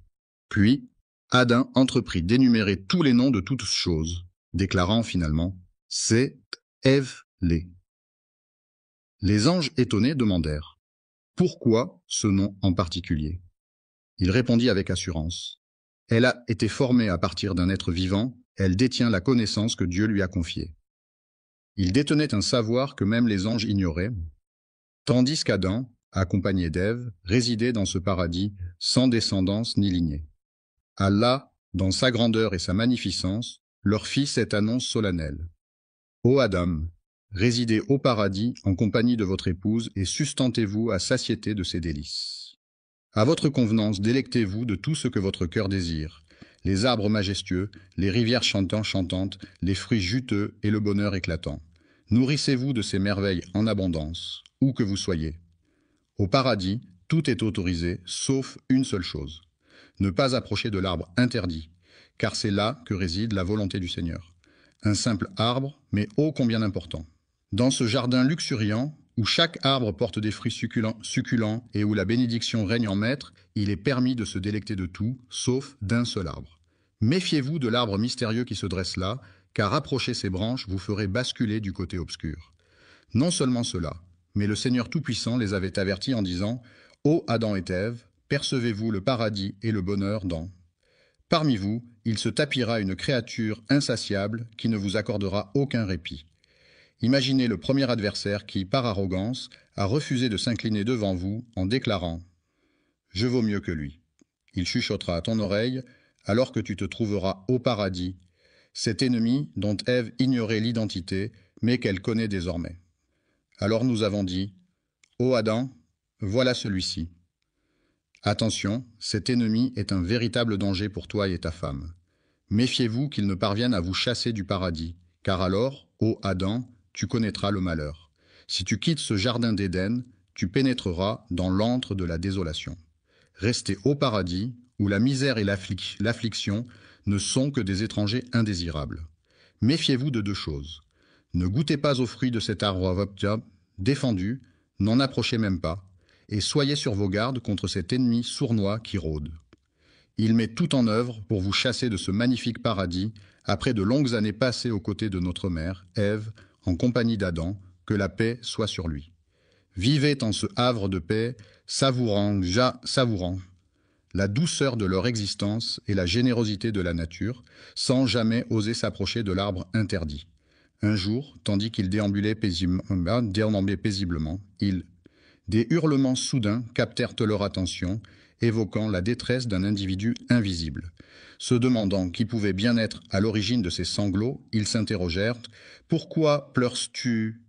Puis, Adam entreprit d'énumérer tous les noms de toutes choses, déclarant finalement « C'est Ève-lé ». Les anges étonnés demandèrent « Pourquoi ce nom en particulier ?» Il répondit avec assurance « Elle a été formée à partir d'un être vivant, elle détient la connaissance que Dieu lui a confiée. » Il détenait un savoir que même les anges ignoraient, tandis qu'Adam, accompagné d'Ève, résidait dans ce paradis sans descendance ni lignée. Allah, dans sa grandeur et sa magnificence, leur fit cette annonce solennelle. Ô Adam, résidez au paradis en compagnie de votre épouse et sustentez-vous à satiété de ses délices. À votre convenance, délectez-vous de tout ce que votre cœur désire, les arbres majestueux, les rivières chantantes, les fruits juteux et le bonheur éclatant. Nourrissez-vous de ces merveilles en abondance, où que vous soyez. Au paradis, tout est autorisé, sauf une seule chose. Ne pas approcher de l'arbre interdit, car c'est là que réside la volonté du Seigneur. Un simple arbre, mais ô combien important. Dans ce jardin luxuriant, où chaque arbre porte des fruits succulents et où la bénédiction règne en maître, il est permis de se délecter de tout, sauf d'un seul arbre. Méfiez-vous de l'arbre mystérieux qui se dresse là, car approcher ses branches vous ferait basculer du côté obscur. Non seulement cela, mais le Seigneur Tout-Puissant les avait avertis en disant « Ô Adam et Ève, percevez-vous le paradis et le bonheur dans... » Parmi vous, il se tapira une créature insatiable qui ne vous accordera aucun répit. Imaginez le premier adversaire qui, par arrogance, a refusé de s'incliner devant vous en déclarant « Je vaux mieux que lui ». Il chuchotera à ton oreille, alors que tu te trouveras au paradis, cet ennemi dont Ève ignorait l'identité, mais qu'elle connaît désormais. Alors nous avons dit, « Ô Adam, voilà celui-ci. » Attention, cet ennemi est un véritable danger pour toi et ta femme. Méfiez-vous qu'il ne parvienne à vous chasser du paradis, car alors, ô Adam, tu connaîtras le malheur. Si tu quittes ce jardin d'Éden, tu pénétreras dans l'antre de la désolation. Restez au paradis, où la misère et l'affliction ne sont que des étrangers indésirables. Méfiez-vous de deux choses. Ne goûtez pas aux fruits de cet arbre défendu, n'en approchez même pas, et soyez sur vos gardes contre cet ennemi sournois qui rôde. Il met tout en œuvre pour vous chasser de ce magnifique paradis, après de longues années passées aux côtés de notre mère, Ève, en compagnie d'Adam, que la paix soit sur lui. Vivez en ce havre de paix, savourant la douceur de leur existence et la générosité de la nature, sans jamais oser s'approcher de l'arbre interdit. Un jour, tandis qu'ils déambulaient paisiblement, des hurlements soudains captèrent leur attention, évoquant la détresse d'un individu invisible. Se demandant qui pouvait bien être à l'origine de ces sanglots, ils s'interrogèrent « Pourquoi pleures-tu »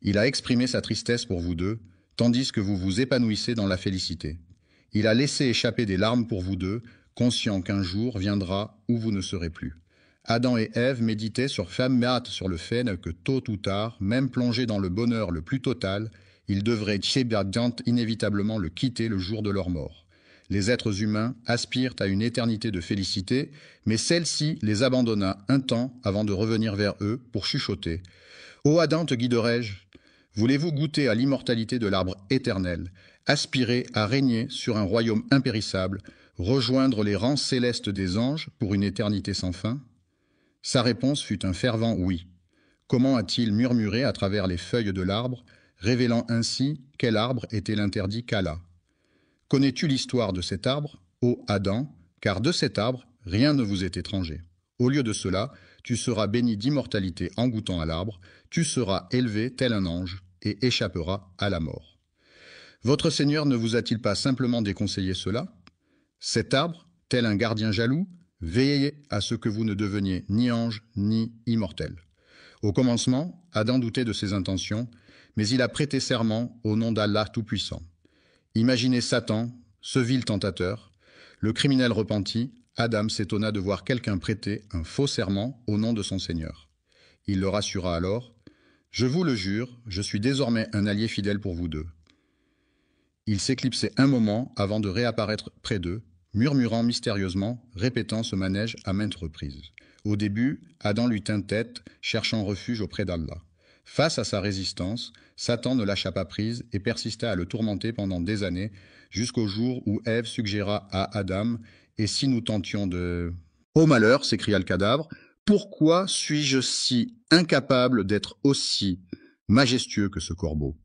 Il a exprimé sa tristesse pour vous deux, tandis que vous vous épanouissez dans la félicité. Il a laissé échapper des larmes pour vous deux, conscient qu'un jour viendra où vous ne serez plus. Adam et Ève méditaient sur le fait que tôt ou tard, même plongés dans le bonheur le plus total, ils devraient inévitablement le quitter le jour de leur mort. Les êtres humains aspirent à une éternité de félicité, mais celle-ci les abandonna un temps avant de revenir vers eux pour chuchoter. « Ô Adam, te guiderai-je ? Voulez-vous goûter à l'immortalité de l'arbre éternel, aspirer à régner sur un royaume impérissable, rejoindre les rangs célestes des anges pour une éternité sans fin ?» Sa réponse fut un fervent oui. Comment a-t-il murmuré à travers les feuilles de l'arbre, révélant ainsi quel arbre était l'interdit qu'Allah. Connais-tu l'histoire de cet arbre, ô Adam, car de cet arbre, rien ne vous est étranger. Au lieu de cela, tu seras béni d'immortalité en goûtant à l'arbre, tu seras élevé tel un ange et échapperas à la mort. Votre Seigneur ne vous a-t-il pas simplement déconseillé cela? Cet arbre, tel un gardien jaloux, veillez à ce que vous ne deveniez ni ange ni immortel. Au commencement, Adam doutait de ses intentions, mais il a prêté serment au nom d'Allah Tout-Puissant. Imaginez Satan, ce vil tentateur. Le criminel repenti, Adam s'étonna de voir quelqu'un prêter un faux serment au nom de son Seigneur. Il le rassura alors. « Je vous le jure, je suis désormais un allié fidèle pour vous deux. » Il s'éclipsait un moment avant de réapparaître près d'eux, murmurant mystérieusement, répétant ce manège à maintes reprises. Au début, Adam lui tint tête, cherchant refuge auprès d'Allah. Face à sa résistance, Satan ne lâcha pas prise et persista à le tourmenter pendant des années, jusqu'au jour où Ève suggéra à Adam « Et si nous tentions de… » « Ô malheur !» s'écria le cadavre, « pourquoi suis-je si incapable d'être aussi majestueux que ce corbeau ?»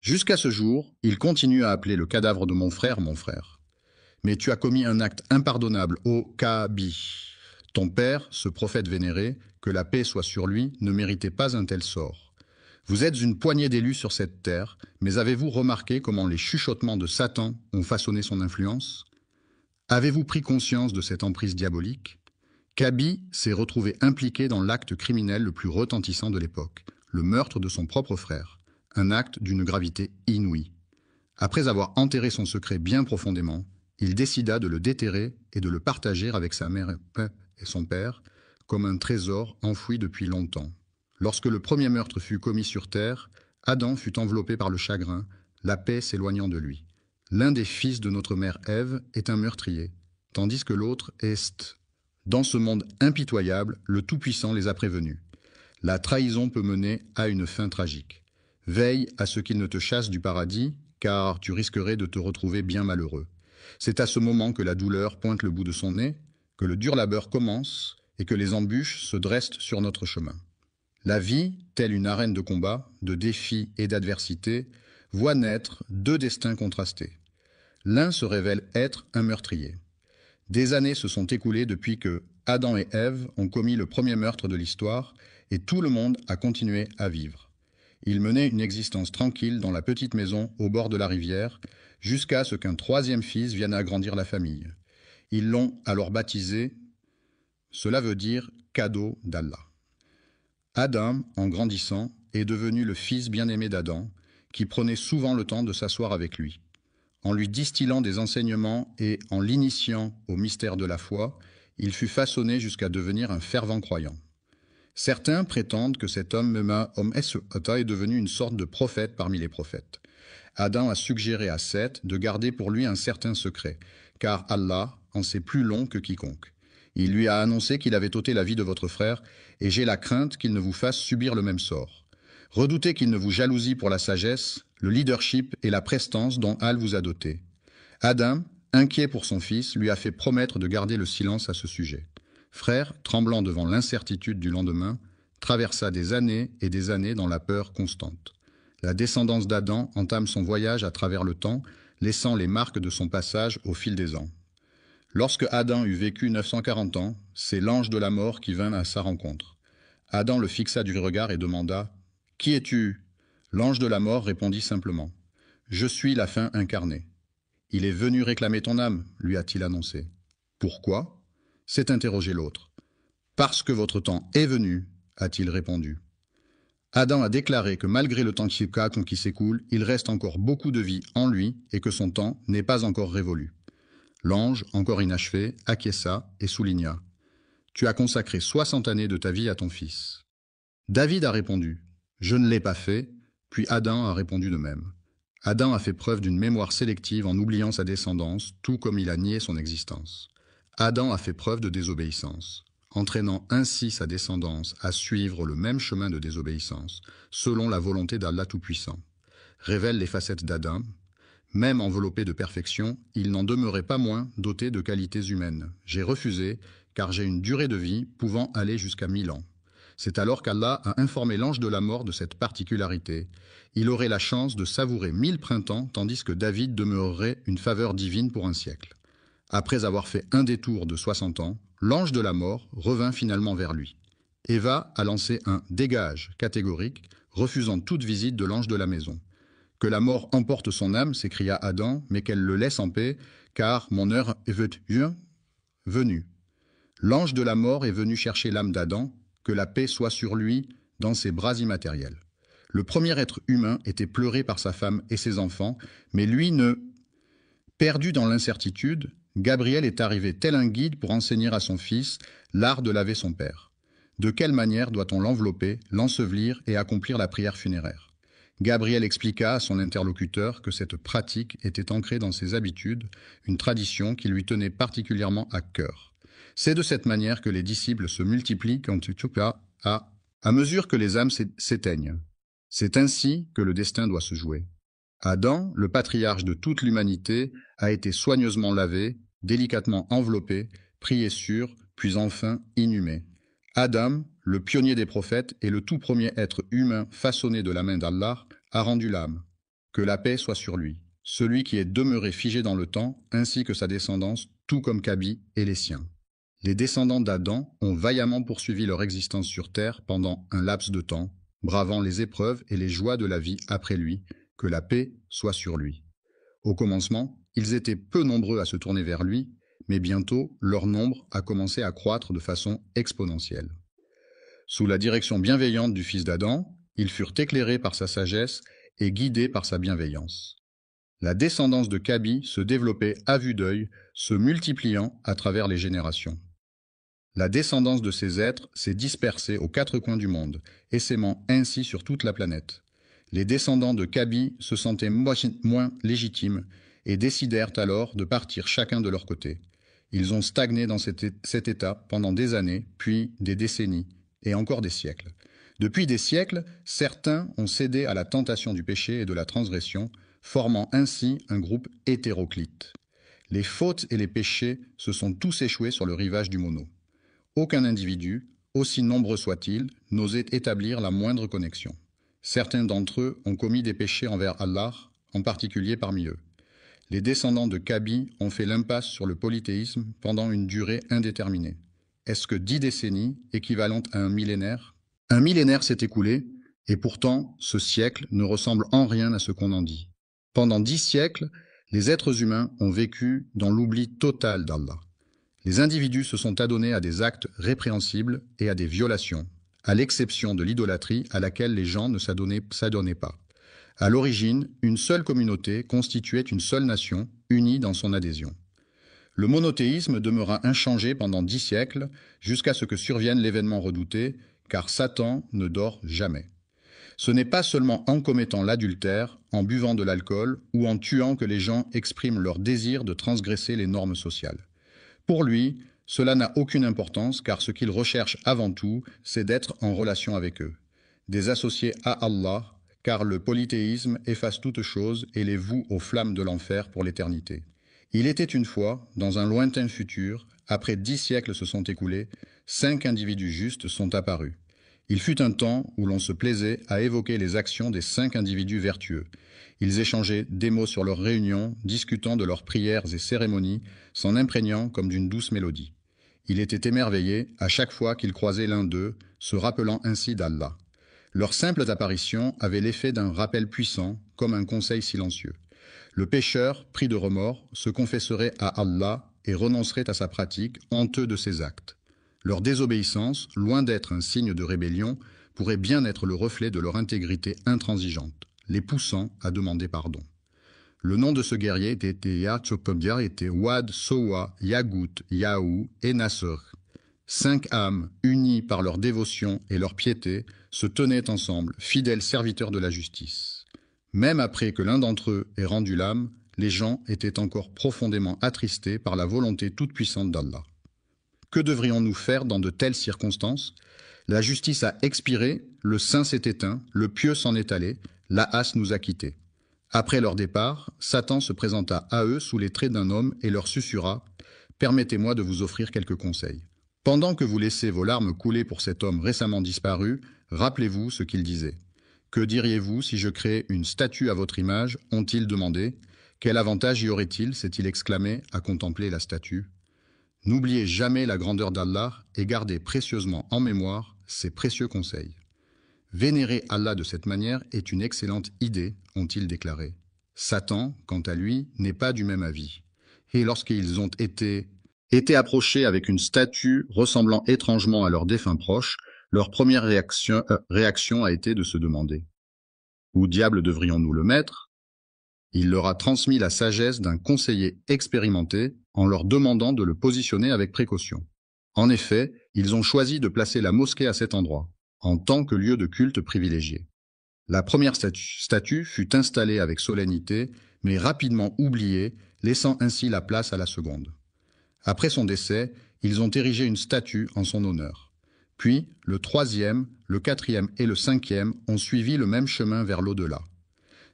Jusqu'à ce jour, il continue à appeler le cadavre de mon frère. Mais tu as commis un acte impardonnable, ô Kabi. Ton père, ce prophète vénéré, que la paix soit sur lui, ne méritait pas un tel sort. Vous êtes une poignée d'élus sur cette terre, mais avez-vous remarqué comment les chuchotements de Satan ont façonné son influence? Avez-vous pris conscience de cette emprise diabolique? Kabi s'est retrouvé impliqué dans l'acte criminel le plus retentissant de l'époque, le meurtre de son propre frère, un acte d'une gravité inouïe. Après avoir enterré son secret bien profondément, il décida de le déterrer et de le partager avec sa mère et son père, comme un trésor enfoui depuis longtemps. Lorsque le premier meurtre fut commis sur terre, Adam fut enveloppé par le chagrin, la paix s'éloignant de lui. L'un des fils de notre mère Ève est un meurtrier, tandis que l'autre est… Dans ce monde impitoyable, le Tout-Puissant les a prévenus. La trahison peut mener à une fin tragique. Veille à ce qu'il ne te chasse du paradis, car tu risquerais de te retrouver bien malheureux. C'est à ce moment que la douleur pointe le bout de son nez, que le dur labeur commence et que les embûches se dressent sur notre chemin. La vie, telle une arène de combat, de défis et d'adversité, voit naître deux destins contrastés. L'un se révèle être un meurtrier. Des années se sont écoulées depuis que Adam et Ève ont commis le premier meurtre de l'histoire et tout le monde a continué à vivre. Ils menaient une existence tranquille dans la petite maison au bord de la rivière, jusqu'à ce qu'un troisième fils vienne agrandir la famille. Ils l'ont alors baptisé, cela veut dire cadeau d'Allah. Adam, en grandissant, est devenu le fils bien-aimé d'Adam, qui prenait souvent le temps de s'asseoir avec lui. En lui distillant des enseignements et en l'initiant au mystère de la foi, il fut façonné jusqu'à devenir un fervent croyant. Certains prétendent que cet homme est devenu une sorte de prophète parmi les prophètes. Adam a suggéré à Seth de garder pour lui un certain secret, car Allah en sait plus long que quiconque. Il lui a annoncé qu'il avait ôté la vie de votre frère, et j'ai la crainte qu'il ne vous fasse subir le même sort. Redoutez qu'il ne vous jalousie pour la sagesse, le leadership et la prestance dont Allah vous a doté. Adam, inquiet pour son fils, lui a fait promettre de garder le silence à ce sujet. Frère, tremblant devant l'incertitude du lendemain, traversa des années et des années dans la peur constante. La descendance d'Adam entame son voyage à travers le temps, laissant les marques de son passage au fil des ans. Lorsque Adam eut vécu 940 ans, c'est l'ange de la mort qui vint à sa rencontre. Adam le fixa du regard et demanda « Qui es-tu » L'ange de la mort répondit simplement « Je suis la fin incarnée. »« Il est venu réclamer ton âme, lui a-t-il annoncé. »« Pourquoi » s'est interrogé l'autre. « Parce que votre temps est venu, a-t-il répondu. Adam a déclaré que malgré le temps qui s'écoule, il reste encore beaucoup de vie en lui et que son temps n'est pas encore révolu. L'ange, encore inachevé, acquiesça et souligna « Tu as consacré 60 années de ta vie à ton fils. » David a répondu « Je ne l'ai pas fait », puis Adam a répondu de même. Adam a fait preuve d'une mémoire sélective en oubliant sa descendance, tout comme il a nié son existence. Adam a fait preuve de désobéissance, entraînant ainsi sa descendance à suivre le même chemin de désobéissance, selon la volonté d'Allah Tout-Puissant. Révèle les facettes d'Adam. Même enveloppé de perfection, il n'en demeurait pas moins doté de qualités humaines. J'ai refusé, car j'ai une durée de vie pouvant aller jusqu'à 1000 ans. C'est alors qu'Allah a informé l'ange de la mort de cette particularité. Il aurait la chance de savourer 1000 printemps, tandis que David demeurerait une faveur divine pour un siècle. Après avoir fait un détour de 60 ans, l'ange de la mort revint finalement vers lui. Eva a lancé un « dégage » catégorique, refusant toute visite de l'ange de la maison. « Que la mort emporte son âme, s'écria Adam, mais qu'elle le laisse en paix, car mon heure est venue. L'ange de la mort est venu chercher l'âme d'Adam, que la paix soit sur lui dans ses bras immatériels. Le premier être humain était pleuré par sa femme et ses enfants, mais lui ne... Perdu dans l'incertitude, Gabriel est arrivé tel un guide pour enseigner à son fils l'art de laver son père. De quelle manière doit-on l'envelopper, l'ensevelir et accomplir la prière funéraire? Gabriel expliqua à son interlocuteur que cette pratique était ancrée dans ses habitudes, une tradition qui lui tenait particulièrement à cœur. C'est de cette manière que les disciples se multiplient à mesure que les âmes s'éteignent. C'est ainsi que le destin doit se jouer. Adam, le patriarche de toute l'humanité, a été soigneusement lavé, délicatement enveloppé, prié sur, puis enfin inhumé. Adam, le pionnier des prophètes et le tout premier être humain façonné de la main d'Allah, a rendu l'âme. Que la paix soit sur lui, celui qui est demeuré figé dans le temps, ainsi que sa descendance, tout comme Kabi et les siens. Les descendants d'Adam ont vaillamment poursuivi leur existence sur terre pendant un laps de temps, bravant les épreuves et les joies de la vie après lui, que la paix soit sur lui. Au commencement, ils étaient peu nombreux à se tourner vers lui, mais bientôt, leur nombre a commencé à croître de façon exponentielle. Sous la direction bienveillante du fils d'Adam, ils furent éclairés par sa sagesse et guidés par sa bienveillance. La descendance de Kabi se développait à vue d'œil, se multipliant à travers les générations. La descendance de ces êtres s'est dispersée aux 4 coins du monde, essaimant ainsi sur toute la planète. Les descendants de Kabi se sentaient moins légitimes et décidèrent alors de partir chacun de leur côté. Ils ont stagné dans cet état pendant des années, puis des décennies, et encore des siècles. Depuis des siècles, certains ont cédé à la tentation du péché et de la transgression, formant ainsi un groupe hétéroclite. Les fautes et les péchés se sont tous échoués sur le rivage du Mono. Aucun individu, aussi nombreux soit-il, n'osait établir la moindre connexion. Certains d'entre eux ont commis des péchés envers Allah, en particulier parmi eux. Les descendants de Kabi ont fait l'impasse sur le polythéisme pendant une durée indéterminée. Est-ce que 10 décennies, équivalentes à un millénaire? Un millénaire s'est écoulé, et pourtant, ce siècle ne ressemble en rien à ce qu'on en dit. Pendant 10 siècles, les êtres humains ont vécu dans l'oubli total d'Allah. Les individus se sont adonnés à des actes répréhensibles et à des violations, à l'exception de l'idolâtrie à laquelle les gens ne s'adonnaient pas. À l'origine, une seule communauté constituait une seule nation, unie dans son adhésion. Le monothéisme demeura inchangé pendant 10 siècles, jusqu'à ce que survienne l'événement redouté, car Satan ne dort jamais. Ce n'est pas seulement en commettant l'adultère, en buvant de l'alcool ou en tuant que les gens expriment leur désir de transgresser les normes sociales. Pour lui, cela n'a aucune importance car ce qu'il recherche avant tout, c'est d'être en relation avec eux. Des associés à Allah, car le polythéisme efface toute chose et les voue aux flammes de l'enfer pour l'éternité. Il était une fois, dans un lointain futur, après 10 siècles se sont écoulés, 5 individus justes sont apparus. Il fut un temps où l'on se plaisait à évoquer les actions des 5 individus vertueux. Ils échangeaient des mots sur leurs réunions, discutant de leurs prières et cérémonies, s'en imprégnant comme d'une douce mélodie. Il était émerveillé à chaque fois qu'il croisait l'un d'eux, se rappelant ainsi d'Allah. Leurs simples apparitions avaient l'effet d'un rappel puissant, comme un conseil silencieux. Le pécheur, pris de remords, se confesserait à Allah et renoncerait à sa pratique, honteux de ses actes. Leur désobéissance, loin d'être un signe de rébellion, pourrait bien être le reflet de leur intégrité intransigeante, les poussant à demander pardon. Le nom de ce guerrier était Wad, Sowa, Yagout, Yaou et Nasser. 5 âmes, unies par leur dévotion et leur piété, se tenaient ensemble, fidèles serviteurs de la justice. Même après que l'un d'entre eux ait rendu l'âme, les gens étaient encore profondément attristés par la volonté toute-puissante d'Allah. Que devrions-nous faire dans de telles circonstances? La justice a expiré, le saint s'est éteint, le pieux s'en est allé, la hâte nous a quittés. Après leur départ, Satan se présenta à eux sous les traits d'un homme et leur susurra « Permettez-moi de vous offrir quelques conseils. Pendant que vous laissez vos larmes couler pour cet homme récemment disparu, rappelez-vous ce qu'il disait. Que diriez-vous si je créais une statue à votre image ?» ont-ils demandé. Quel avantage y aurait-il, s'est-il exclamé, à contempler la statue. N'oubliez jamais la grandeur d'Allah et gardez précieusement en mémoire ses précieux conseils. Vénérer Allah de cette manière est une excellente idée, ont-ils déclaré. Satan, quant à lui, n'est pas du même avis. Et lorsqu'ils ont été approchés avec une statue ressemblant étrangement à leur défunt proche, leur première réaction a été de se demander « Où diable devrions-nous le mettre ?» Il leur a transmis la sagesse d'un conseiller expérimenté en leur demandant de le positionner avec précaution. En effet, ils ont choisi de placer la mosquée à cet endroit, en tant que lieu de culte privilégié. La première statue fut installée avec solennité, mais rapidement oubliée, laissant ainsi la place à la seconde. Après son décès, ils ont érigé une statue en son honneur. Puis, le 3e, le 4e et le 5e ont suivi le même chemin vers l'au-delà.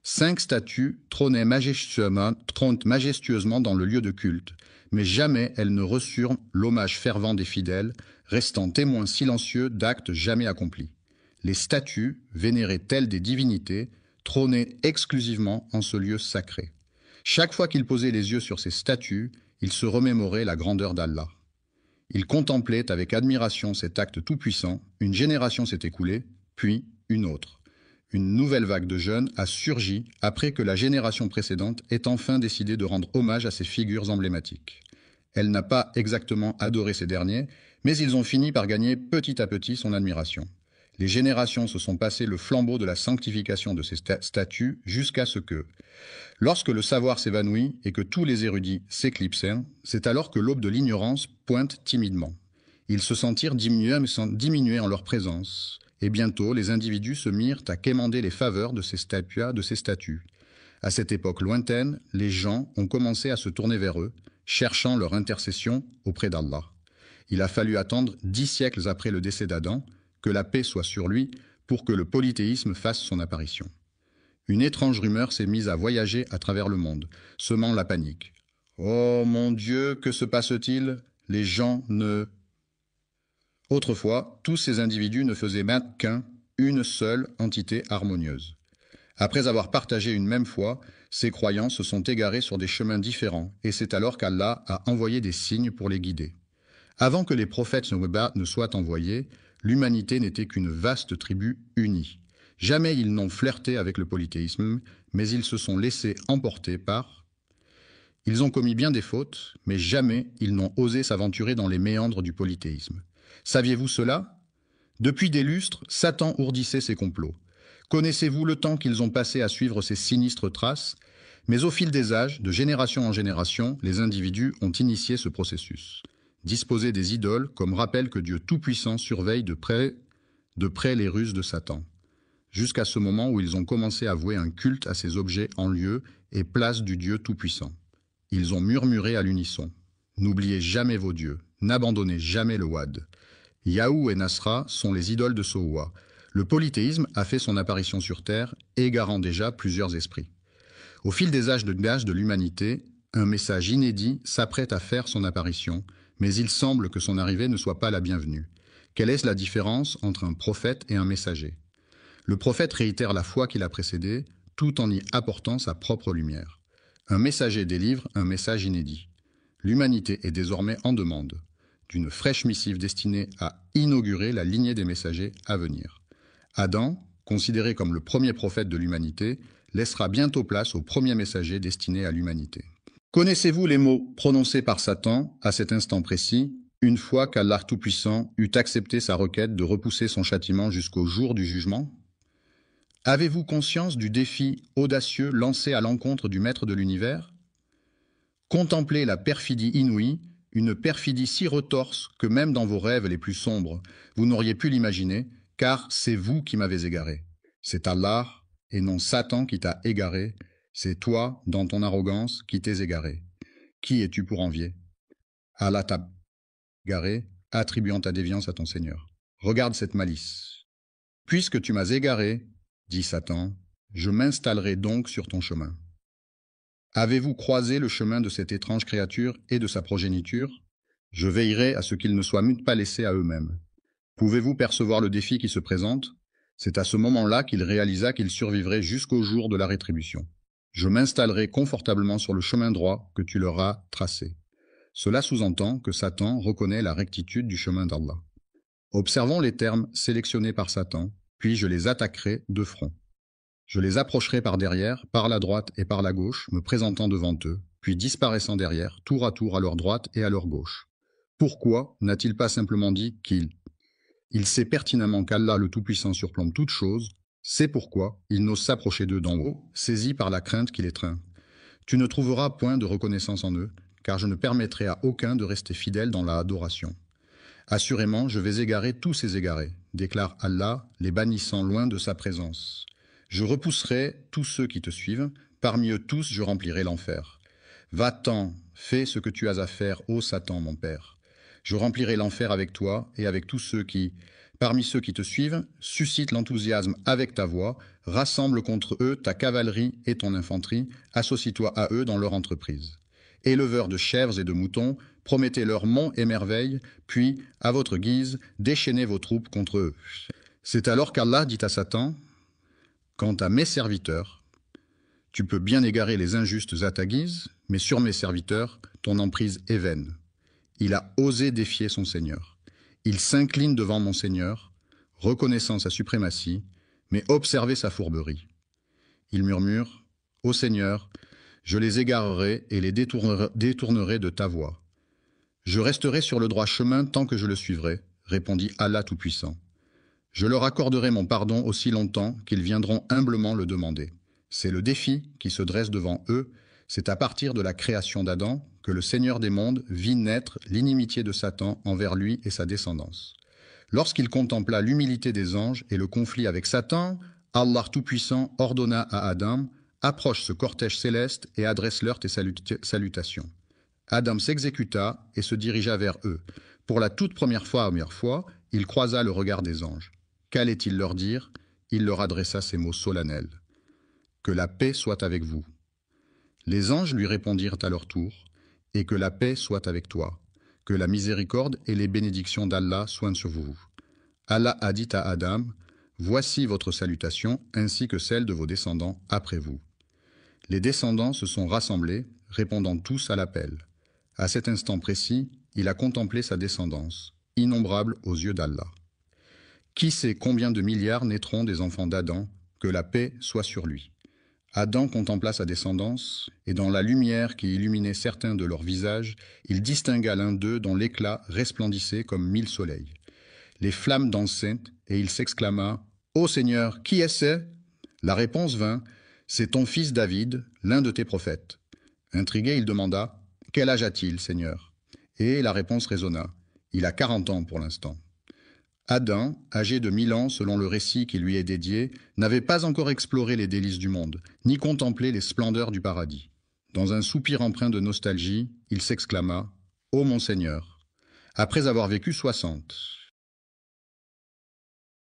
5 statues trônaient majestueusement dans le lieu de culte, mais jamais elles ne reçurent l'hommage fervent des fidèles, restant témoins silencieux d'actes jamais accomplis. Les statues, vénérées telles des divinités, trônaient exclusivement en ce lieu sacré. Chaque fois qu'ils posaient les yeux sur ces statues, ils se remémoraient la grandeur d'Allah. Ils contemplaient avec admiration cet acte tout-puissant. Une génération s'est écoulée, puis une autre. Une nouvelle vague de jeunes a surgi après que la génération précédente ait enfin décidé de rendre hommage à ces figures emblématiques. Elle n'a pas exactement adoré ces derniers, mais ils ont fini par gagner petit à petit son admiration. Les générations se sont passées le flambeau de la sanctification de ces statues jusqu'à ce que, lorsque le savoir s'évanouit et que tous les érudits s'éclipsèrent, c'est alors que l'aube de l'ignorance pointe timidement. Ils se sentirent diminuer en leur présence, et bientôt les individus se mirent à quémander les faveurs de ces statues. À cette époque lointaine, les gens ont commencé à se tourner vers eux, cherchant leur intercession auprès d'Allah. Il a fallu attendre 10 siècles après le décès d'Adam, que la paix soit sur lui, pour que le polythéisme fasse son apparition. Une étrange rumeur s'est mise à voyager à travers le monde, semant la panique. « Oh mon Dieu, que se passe-t-il? Les gens ne... » Autrefois, tous ces individus ne faisaient qu'une seule entité harmonieuse. Après avoir partagé une même foi, ces croyants se sont égarés sur des chemins différents, et c'est alors qu'Allah a envoyé des signes pour les guider. Avant que les prophètes ne soient envoyés, l'humanité n'était qu'une vaste tribu unie. Jamais ils n'ont flirté avec le polythéisme, mais ils se sont laissés emporter par... Ils ont commis bien des fautes, mais jamais ils n'ont osé s'aventurer dans les méandres du polythéisme. Saviez-vous cela? Depuis des lustres, Satan ourdissait ses complots. Connaissez-vous le temps qu'ils ont passé à suivre ces sinistres traces? Mais au fil des âges, de génération en génération, les individus ont initié ce processus. Disposer des idoles comme rappel que Dieu Tout-Puissant surveille de près les ruses de Satan, jusqu'à ce moment où ils ont commencé à vouer un culte à ces objets en lieu et place du Dieu Tout-Puissant. Ils ont murmuré à l'unisson. N'oubliez jamais vos dieux, n'abandonnez jamais le Wad. Yahou et Nasra sont les idoles de Sowa. Le polythéisme a fait son apparition sur Terre, égarant déjà plusieurs esprits. Au fil des âges de l'humanité, un message inédit s'apprête à faire son apparition, mais il semble que son arrivée ne soit pas la bienvenue. Quelle est la différence entre un prophète et un messager? Le prophète réitère la foi qui l'a précédé, tout en y apportant sa propre lumière. Un messager délivre un message inédit. L'humanité est désormais en demande d'une fraîche missive destinée à inaugurer la lignée des messagers à venir. Adam, considéré comme le premier prophète de l'humanité, laissera bientôt place au premier messager destiné à l'humanité. Connaissez-vous les mots prononcés par Satan à cet instant précis, une fois qu'Allah Tout-Puissant eut accepté sa requête de repousser son châtiment jusqu'au jour du jugement? Avez-vous conscience du défi audacieux lancé à l'encontre du Maître de l'univers? Contemplez la perfidie inouïe, une perfidie si retorse que même dans vos rêves les plus sombres, vous n'auriez pu l'imaginer, car c'est vous qui m'avez égaré. C'est Allah, et non Satan qui t'a égaré, c'est toi, dans ton arrogance, qui t'es égaré. Qui es-tu pour envier? Allah t'a égaré, attribuant ta déviance à ton Seigneur. Regarde cette malice. Puisque tu m'as égaré, dit Satan, je m'installerai donc sur ton chemin. Avez-vous croisé le chemin de cette étrange créature et de sa progéniture? Je veillerai à ce qu'ils ne soient pas laissés à eux-mêmes. Pouvez-vous percevoir le défi qui se présente? C'est à ce moment-là qu'il réalisa qu'il survivrait jusqu'au jour de la rétribution. Je m'installerai confortablement sur le chemin droit que tu leur as tracé. Cela sous-entend que Satan reconnaît la rectitude du chemin d'Allah. Observons les termes sélectionnés par Satan, puis je les attaquerai de front. Je les approcherai par derrière, par la droite et par la gauche, me présentant devant eux, puis disparaissant derrière, tour à tour à leur droite et à leur gauche. Pourquoi n'a-t-il pas simplement dit qu'il sait pertinemment qu'Allah le Tout-Puissant surplombe toute chose, c'est pourquoi il n'ose s'approcher d'eux d'en haut, saisi par la crainte qui les étreint. Tu ne trouveras point de reconnaissance en eux, car je ne permettrai à aucun de rester fidèle dans la adoration. Assurément, je vais égarer tous ces égarés, déclare Allah, les bannissant loin de sa présence. Je repousserai tous ceux qui te suivent, parmi eux tous je remplirai l'enfer. Va-t'en, fais ce que tu as à faire, ô Satan, mon père. Je remplirai l'enfer avec toi et avec tous ceux qui, parmi ceux qui te suivent, suscitent l'enthousiasme avec ta voix, rassemble contre eux ta cavalerie et ton infanterie, associe-toi à eux dans leur entreprise. Éleveurs de chèvres et de moutons, promettez leurs monts et merveilles, puis, à votre guise, déchaînez vos troupes contre eux. C'est alors qu'Allah dit à Satan, « Quant à mes serviteurs, tu peux bien égarer les injustes à ta guise, mais sur mes serviteurs, ton emprise est vaine. » Il a osé défier son Seigneur. Il s'incline devant mon Seigneur, reconnaissant sa suprématie, mais observez sa fourberie. Il murmure, « Ô Seigneur, je les égarerai et les détournerai de ta voie. Je resterai sur le droit chemin tant que je le suivrai, répondit Allah Tout-Puissant. Je leur accorderai mon pardon aussi longtemps qu'ils viendront humblement le demander. C'est le défi qui se dresse devant eux, c'est à partir de la création d'Adam que le Seigneur des mondes vit naître l'inimitié de Satan envers lui et sa descendance. Lorsqu'il contempla l'humilité des anges et le conflit avec Satan, Allah Tout-Puissant ordonna à Adam « Approche ce cortège céleste et adresse-leur tes salutations. » Adam s'exécuta et se dirigea vers eux. Pour la toute première fois, il croisa le regard des anges. Qu'allait-il leur dire? Il leur adressa ces mots solennels. « Que la paix soit avec vous. » Les anges lui répondirent à leur tour. « Et que la paix soit avec toi. Que la miséricorde et les bénédictions d'Allah soient sur vous. » Allah a dit à Adam, « Voici votre salutation ainsi que celle de vos descendants après vous. » Les descendants se sont rassemblés, répondant tous à l'appel. À cet instant précis, il a contemplé sa descendance, innombrable aux yeux d'Allah. Qui sait combien de milliards naîtront des enfants d'Adam, que la paix soit sur lui. Adam contempla sa descendance, et dans la lumière qui illuminait certains de leurs visages, il distingua l'un d'eux dont l'éclat resplendissait comme 1000 soleils. Les flammes dansaient, et il s'exclama « Ô Seigneur, qui est-ce » La réponse vint « C'est ton fils David, l'un de tes prophètes. » Intrigué, il demanda « Quel âge a-t-il, Seigneur ?» Et la réponse résonna « Il a 40 ans pour l'instant. » Adam, âgé de 1000 ans selon le récit qui lui est dédié, n'avait pas encore exploré les délices du monde, ni contemplé les splendeurs du paradis. Dans un soupir empreint de nostalgie, il s'exclama « Ô mon Seigneur !» Après avoir vécu 60,